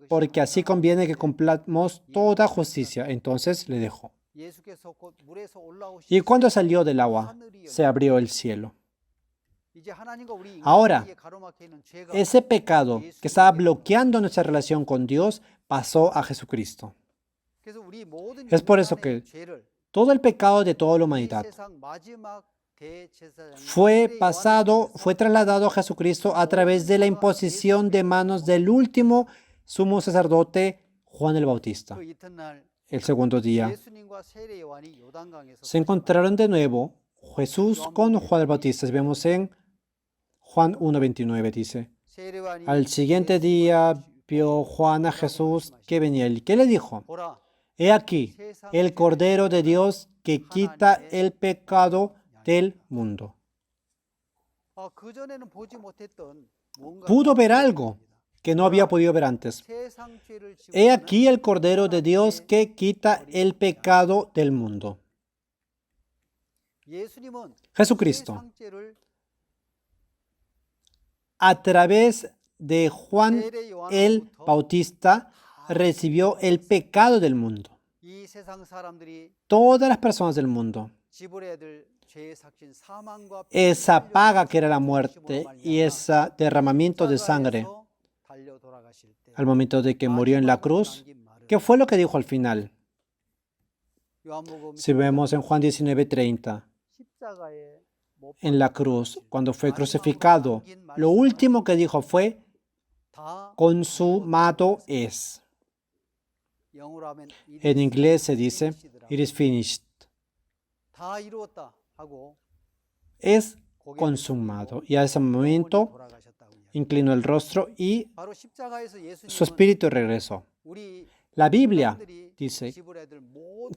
porque así conviene que cumplamos toda justicia. Entonces le dejó. Y cuando salió del agua, se abrió el cielo. Ahora, ese pecado que estaba bloqueando nuestra relación con Dios pasó a Jesucristo. Es por eso que todo el pecado de toda la humanidad fue trasladado a Jesucristo a través de la imposición de manos del último sumo sacerdote, Juan el Bautista. El segundo día se encontraron de nuevo Jesús con Juan el Bautista. Vemos en Juan 1:29, dice. Al siguiente día vio Juan a Jesús que venía. ¿Y qué le dijo? He aquí, el Cordero de Dios que quita el pecado del mundo. Pudo ver algo que no había podido ver antes. He aquí el Cordero de Dios que quita el pecado del mundo. Jesucristo, a través de Juan el Bautista, recibió el pecado del mundo. Todas las personas del mundo, esa paga que era la muerte y ese derramamiento de sangre al momento de que murió en la cruz, ¿qué fue lo que dijo al final? Si vemos en Juan 19:30, en la cruz, cuando fue crucificado, lo último que dijo fue, consumado es. En inglés se dice, it is finished. Es consumado. Y a ese momento inclinó el rostro y su espíritu regresó. La Biblia dice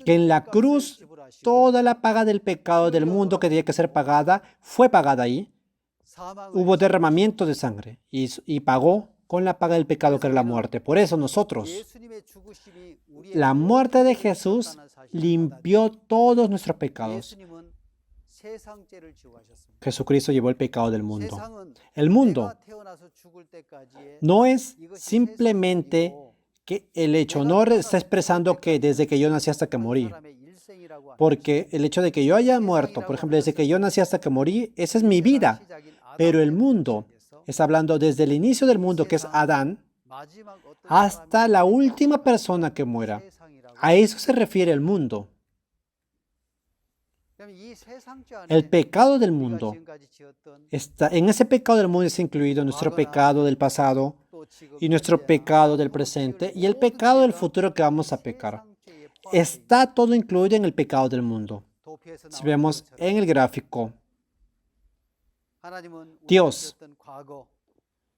que en la cruz toda la paga del pecado del mundo que tenía que ser pagada fue pagada ahí. Hubo derramamiento de sangre y pagó con la paga del pecado que era la muerte. Por eso nosotros, la muerte de Jesús limpió todos nuestros pecados. Jesucristo llevó el pecado del mundo. El mundo no es simplemente que el hecho, no está expresando que desde que yo nací hasta que morí. Porque el hecho de que yo haya muerto, por ejemplo, desde que yo nací hasta que morí, esa es mi vida. Pero el mundo, está hablando desde el inicio del mundo, que es Adán, hasta la última persona que muera. A eso se refiere el mundo. El pecado del mundo, en ese pecado del mundo está incluido nuestro pecado del pasado y nuestro pecado del presente y el pecado del futuro que vamos a pecar. Está todo incluido en el pecado del mundo. Si vemos en el gráfico, Dios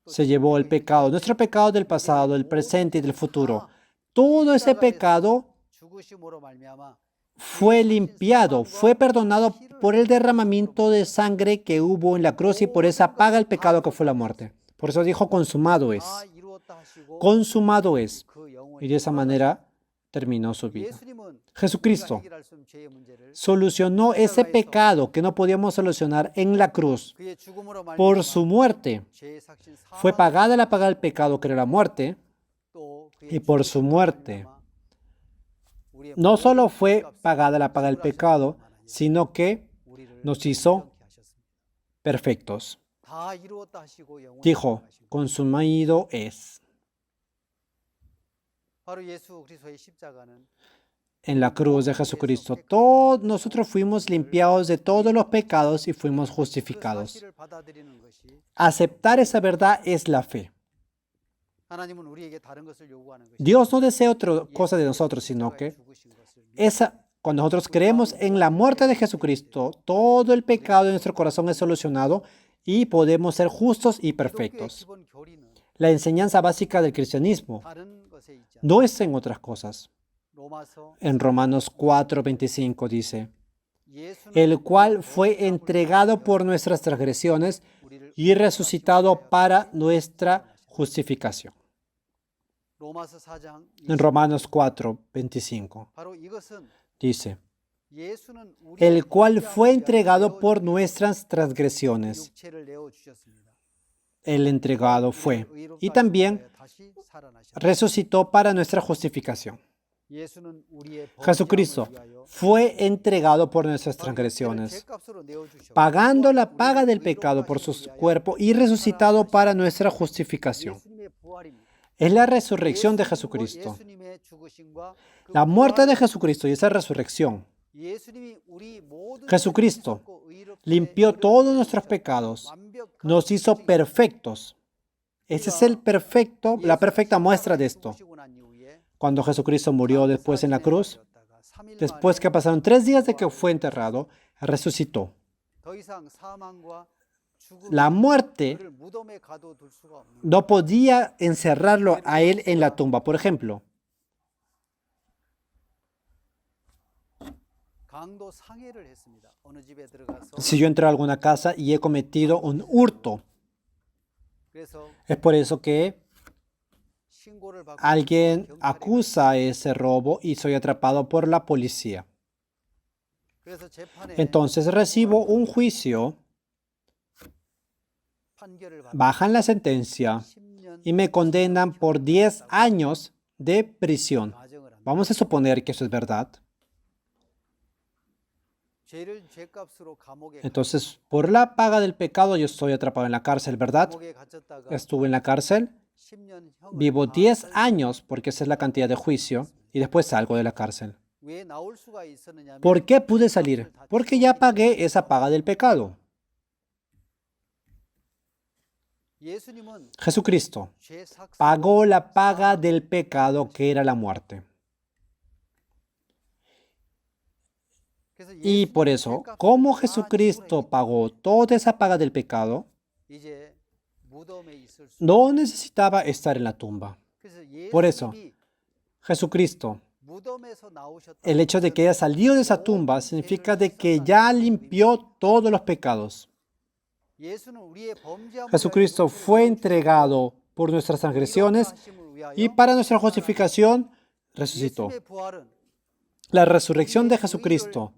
se llevó el pecado, nuestro pecado del pasado, del presente y del futuro. Todo ese pecado fue limpiado, fue perdonado por el derramamiento de sangre que hubo en la cruz y por esa paga el pecado que fue la muerte. Por eso dijo, consumado es. Consumado es. Y de esa manera terminó su vida. Jesucristo solucionó ese pecado que no podíamos solucionar en la cruz. Por su muerte fue pagada la paga del pecado, que era la muerte, y por su muerte no solo fue pagada la paga del pecado, sino que nos hizo perfectos. Dijo, consumido es. En la cruz de Jesucristo, todos nosotros fuimos limpiados de todos los pecados y fuimos justificados. Aceptar esa verdad es la fe. Dios no desea otra cosa de nosotros, sino que cuando nosotros creemos en la muerte de Jesucristo, todo el pecado de nuestro corazón es solucionado y podemos ser justos y perfectos. La enseñanza básica del cristianismo no es en otras cosas. En Romanos 4:25 dice, el cual fue entregado por nuestras transgresiones y resucitado para nuestra justificación. En Romanos 4:25 dice, el cual fue entregado por nuestras transgresiones. El entregado fue. Y también resucitó para nuestra justificación. Jesucristo fue entregado por nuestras transgresiones, pagando la paga del pecado por su cuerpo y resucitado para nuestra justificación. Es la resurrección de Jesucristo. La muerte de Jesucristo y esa resurrección. Jesucristo limpió todos nuestros pecados, nos hizo perfectos. Ese es la perfecta muestra de esto. Cuando Jesucristo murió después en la cruz, después que pasaron 3 días de que fue enterrado, resucitó. La muerte no podía encerrarlo a él en la tumba. Por ejemplo, si yo entro a alguna casa y he cometido un hurto, es por eso que alguien acusa ese robo y soy atrapado por la policía. Entonces recibo un juicio, bajan la sentencia y me condenan por 10 años de prisión. Vamos a suponer que eso es verdad. Entonces, por la paga del pecado yo estoy atrapado en la cárcel, ¿verdad? Estuve en la cárcel, vivo 10 años porque esa es la cantidad de juicio y después salgo de la cárcel. ¿Por qué pude salir? Porque ya pagué esa paga del pecado. Jesucristo pagó la paga del pecado que era la muerte. Y por eso, como Jesucristo pagó toda esa paga del pecado, no necesitaba estar en la tumba. Por eso, Jesucristo, el hecho de que haya salido de esa tumba significa de que ya limpió todos los pecados. Jesucristo fue entregado por nuestras transgresiones y para nuestra justificación resucitó. La resurrección de Jesucristo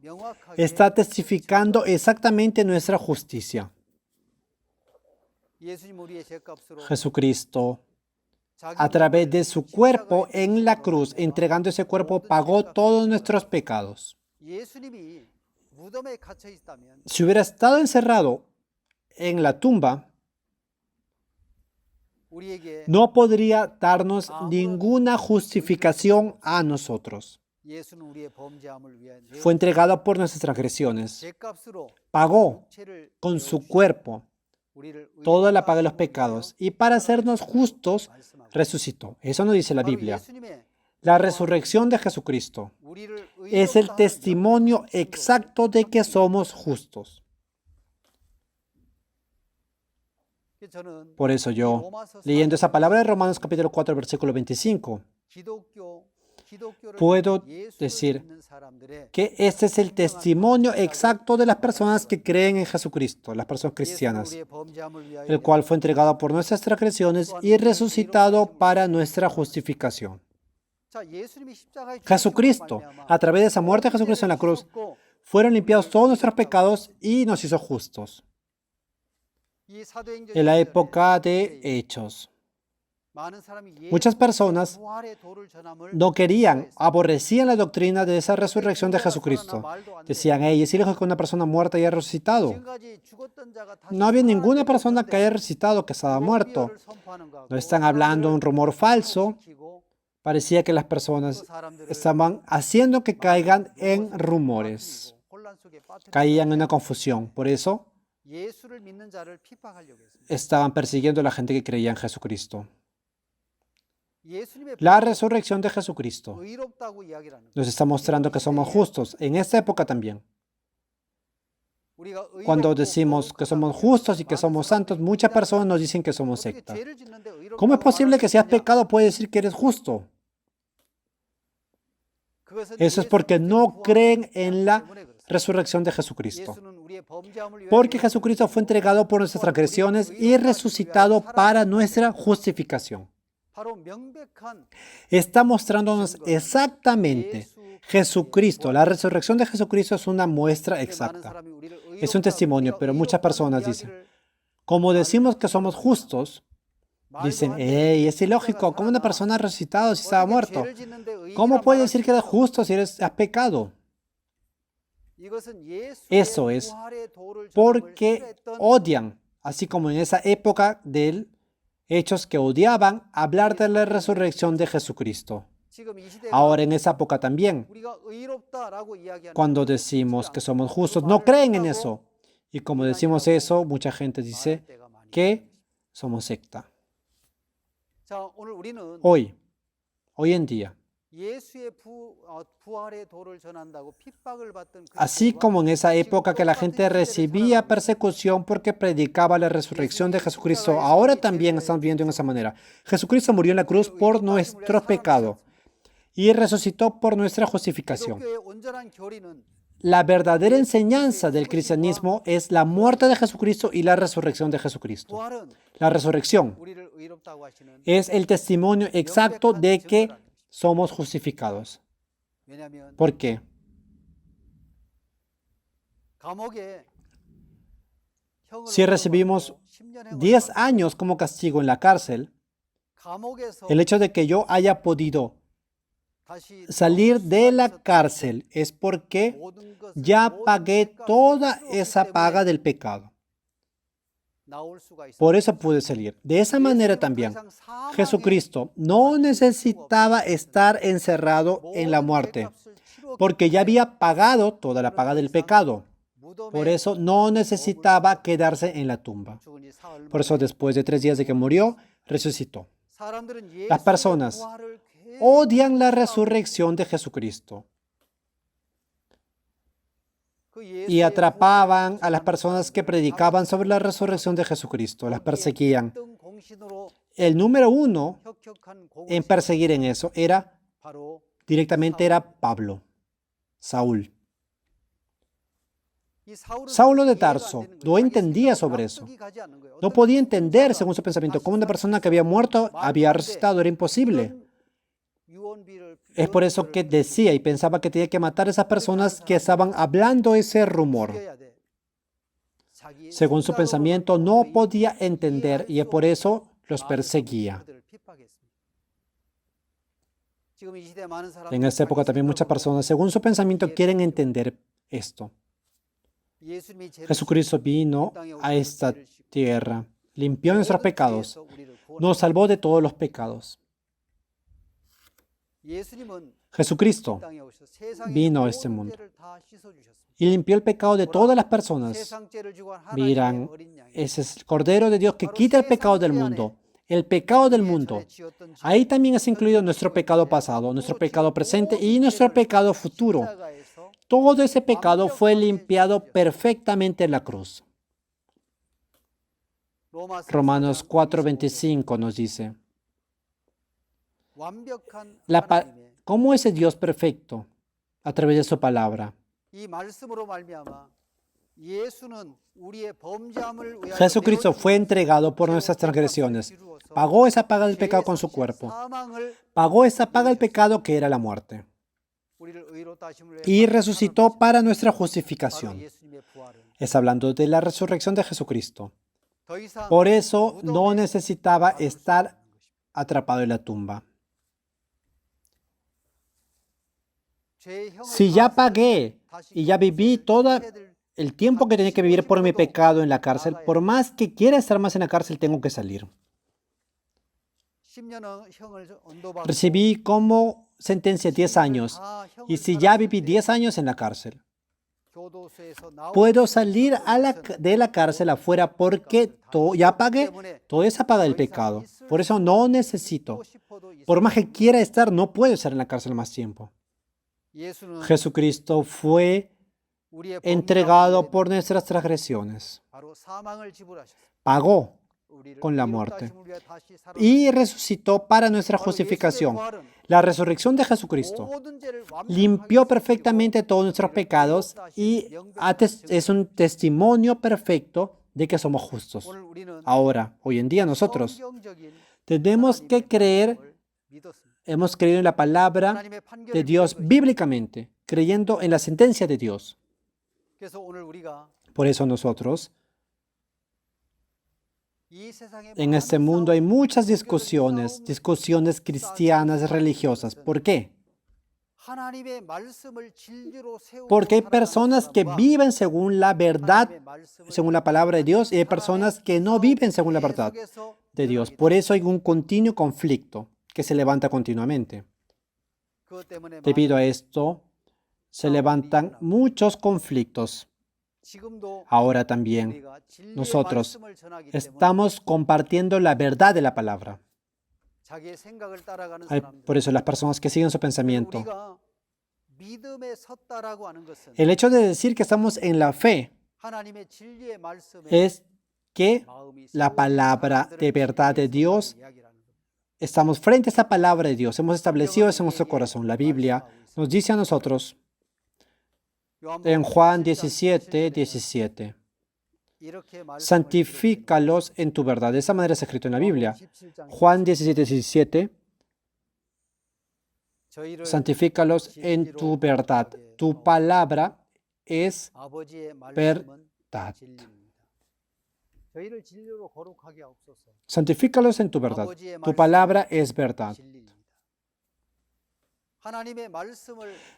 está testificando exactamente nuestra justicia. Jesucristo, a través de su cuerpo en la cruz, entregando ese cuerpo, pagó todos nuestros pecados. Si hubiera estado encerrado en la tumba, no podría darnos ninguna justificación a nosotros. Fue entregado por nuestras transgresiones. Pagó con su cuerpo toda la paga de los pecados y para hacernos justos resucitó. Eso no dice la Biblia. La resurrección de Jesucristo es el testimonio exacto de que somos justos. Por eso yo, leyendo esa palabra de Romanos capítulo 4, versículo 25, puedo decir que este es el testimonio exacto de las personas que creen en Jesucristo, las personas cristianas, el cual fue entregado por nuestras transgresiones y resucitado para nuestra justificación. Jesucristo, a través de esa muerte de Jesucristo en la cruz, fueron limpiados todos nuestros pecados y nos hizo justos. En la época de Hechos, muchas personas no querían, aborrecían la doctrina de esa resurrección de Jesucristo. Decían, hey, es ilógico que una persona muerta haya resucitado. No había ninguna persona que haya resucitado que estaba muerto. No están hablando de un rumor falso. Parecía que las personas estaban haciendo que caigan en rumores. Caían en una confusión. Por eso estaban persiguiendo a la gente que creía en Jesucristo. La resurrección de Jesucristo nos está mostrando que somos justos en esta época también. Cuando decimos que somos justos y que somos santos, muchas personas nos dicen que somos secta. ¿Cómo es posible que si has pecado puedes decir que eres justo? Eso es porque no creen en la resurrección de Jesucristo. Porque Jesucristo fue entregado por nuestras transgresiones y resucitado para nuestra justificación. Está mostrándonos exactamente Jesucristo. La resurrección de Jesucristo es una muestra exacta. Es un testimonio, pero muchas personas dicen, como decimos que somos justos, dicen, hey, es ilógico, ¿cómo una persona ha resucitado si estaba muerto? ¿Cómo puedes decir que eres justo si has pecado? Eso es porque odian, así como en esa época de Hechos que odiaban hablar de la resurrección de Jesucristo. Ahora en esa época también, cuando decimos que somos justos, no creen en eso. Y como decimos eso, mucha gente dice que somos secta. Hoy en día, así como en esa época que la gente recibía persecución porque predicaba la resurrección de Jesucristo, ahora también estamos viendo en esa manera. Jesucristo murió en la cruz por nuestro pecado y resucitó por nuestra justificación. La verdadera enseñanza del cristianismo es la muerte de Jesucristo y la resurrección de Jesucristo. La resurrección es el testimonio exacto de que somos justificados. ¿Por qué? Si recibimos 10 años como castigo en la cárcel, el hecho de que yo haya podido salir de la cárcel es porque ya pagué toda esa paga del pecado. Por eso pude salir. De esa manera también, Jesucristo no necesitaba estar encerrado en la muerte, porque ya había pagado toda la paga del pecado. Por eso no necesitaba quedarse en la tumba. Por eso después de 3 días de que murió, resucitó. Las personas odian la resurrección de Jesucristo y atrapaban a las personas que predicaban sobre la resurrección de Jesucristo, las perseguían. El número 1 en perseguir en eso directamente era Pablo, Saúl. Saulo de Tarso no entendía sobre eso. No podía entender, según su pensamiento, cómo una persona que había muerto había resucitado. Era imposible. Es por eso que decía y pensaba que tenía que matar a esas personas que estaban hablando ese rumor. Según su pensamiento, no podía entender y es por eso los perseguía. En esta época también muchas personas, según su pensamiento, quieren entender esto. Jesucristo vino a esta tierra, limpió nuestros pecados, nos salvó de todos los pecados. Jesucristo vino a este mundo y limpió el pecado de todas las personas. Miran, ese es el Cordero de Dios que quita el pecado del mundo. El pecado del mundo. Ahí también es incluido nuestro pecado pasado, nuestro pecado presente y nuestro pecado futuro. Todo ese pecado fue limpiado perfectamente en la cruz. Romanos 4:25 nos dice, ¿cómo es el Dios perfecto? A través de su palabra. Jesucristo fue entregado por nuestras transgresiones. Pagó esa paga del pecado con su cuerpo. Pagó esa paga del pecado que era la muerte. Y resucitó para nuestra justificación. Es hablando de la resurrección de Jesucristo. Por eso no necesitaba estar atrapado en la tumba. Si ya pagué y ya viví todo el tiempo que tenía que vivir por mi pecado en la cárcel, por más que quiera estar más en la cárcel, tengo que salir. Recibí como sentencia 10 años. Y si ya viví 10 años en la cárcel, puedo salir de la cárcel afuera porque ya pagué toda esa paga del pecado. Por eso no necesito. Por más que quiera estar, no puedo estar en la cárcel más tiempo. Jesucristo fue entregado por nuestras transgresiones. Pagó con la muerte y resucitó para nuestra justificación. La resurrección de Jesucristo limpió perfectamente todos nuestros pecados y es un testimonio perfecto de que somos justos. Ahora, hoy en día nosotros tenemos que creer, hemos creído en la palabra de Dios bíblicamente, creyendo en la sentencia de Dios. Por eso nosotros, en este mundo hay muchas discusiones cristianas religiosas. ¿Por qué? Porque hay personas que viven según la verdad, según la palabra de Dios, y hay personas que no viven según la verdad de Dios. Por eso hay un continuo conflicto que se levanta continuamente. Debido a esto, se levantan muchos conflictos. Ahora también nosotros estamos compartiendo la verdad de la palabra. Por eso las personas que siguen su pensamiento. El hecho de decir que estamos en la fe es que la palabra de verdad de Dios, estamos frente a esa palabra de Dios, hemos establecido eso en nuestro corazón. La Biblia nos dice a nosotros en Juan 17:17, santifícalos en tu verdad. De esa manera es escrito en la Biblia. Juan 17:17, santifícalos en tu verdad. Tu palabra es verdad. Santifícalos en tu verdad. Tu palabra es verdad.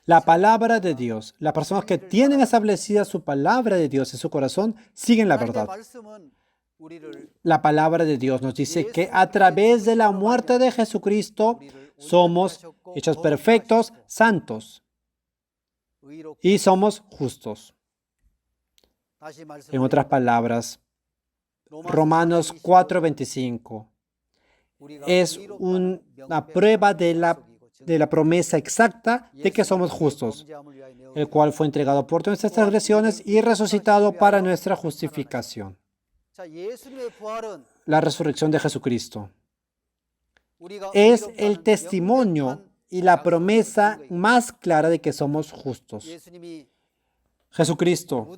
La palabra de Dios, las personas que tienen establecida su palabra de Dios en su corazón, siguen la verdad. La palabra de Dios nos dice que a través de la muerte de Jesucristo somos hechos perfectos, santos y somos justos. En otras palabras, Romanos 4:25 es una prueba de la promesa exacta de que somos justos, el cual fue entregado por nuestras transgresiones y resucitado para nuestra justificación. La resurrección de Jesucristo es el testimonio y la promesa más clara de que somos justos. Jesucristo,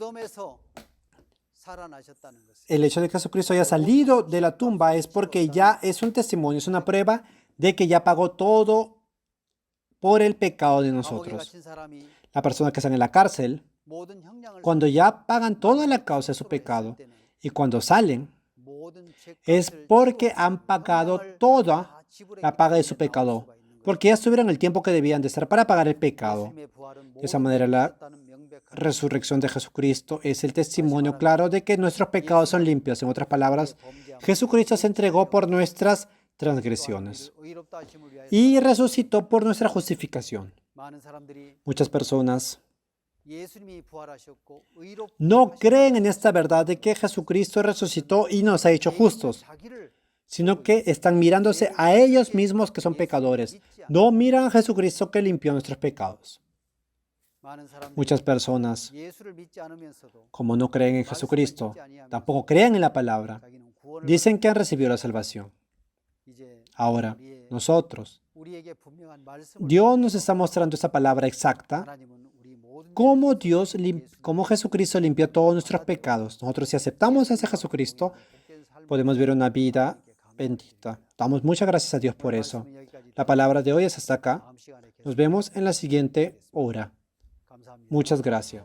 el hecho de que Jesucristo haya salido de la tumba es porque ya es un testimonio, es una prueba de que ya pagó todo por el pecado de nosotros. La persona que está en la cárcel, cuando ya pagan toda la causa de su pecado y cuando salen, es porque han pagado toda la paga de su pecado. porque ya estuvieron el tiempo que debían de estar para pagar el pecado. De esa manera, la resurrección de Jesucristo es el testimonio claro de que nuestros pecados son limpios. En otras palabras, Jesucristo se entregó por nuestras transgresiones y resucitó por nuestra justificación. Muchas personas no creen en esta verdad de que Jesucristo resucitó y nos ha hecho justos, sino que están mirándose a ellos mismos que son pecadores. No miran a Jesucristo que limpió nuestros pecados. Muchas personas, como no creen en Jesucristo, tampoco creen en la palabra, dicen que han recibido la salvación. Ahora, nosotros, Dios nos está mostrando esa palabra exacta, cómo Jesucristo limpió todos nuestros pecados. Nosotros, si aceptamos a ese Jesucristo, podemos ver una vida bendita. Damos muchas gracias a Dios por eso. La palabra de hoy es hasta acá. Nos vemos en la siguiente hora. Muchas gracias.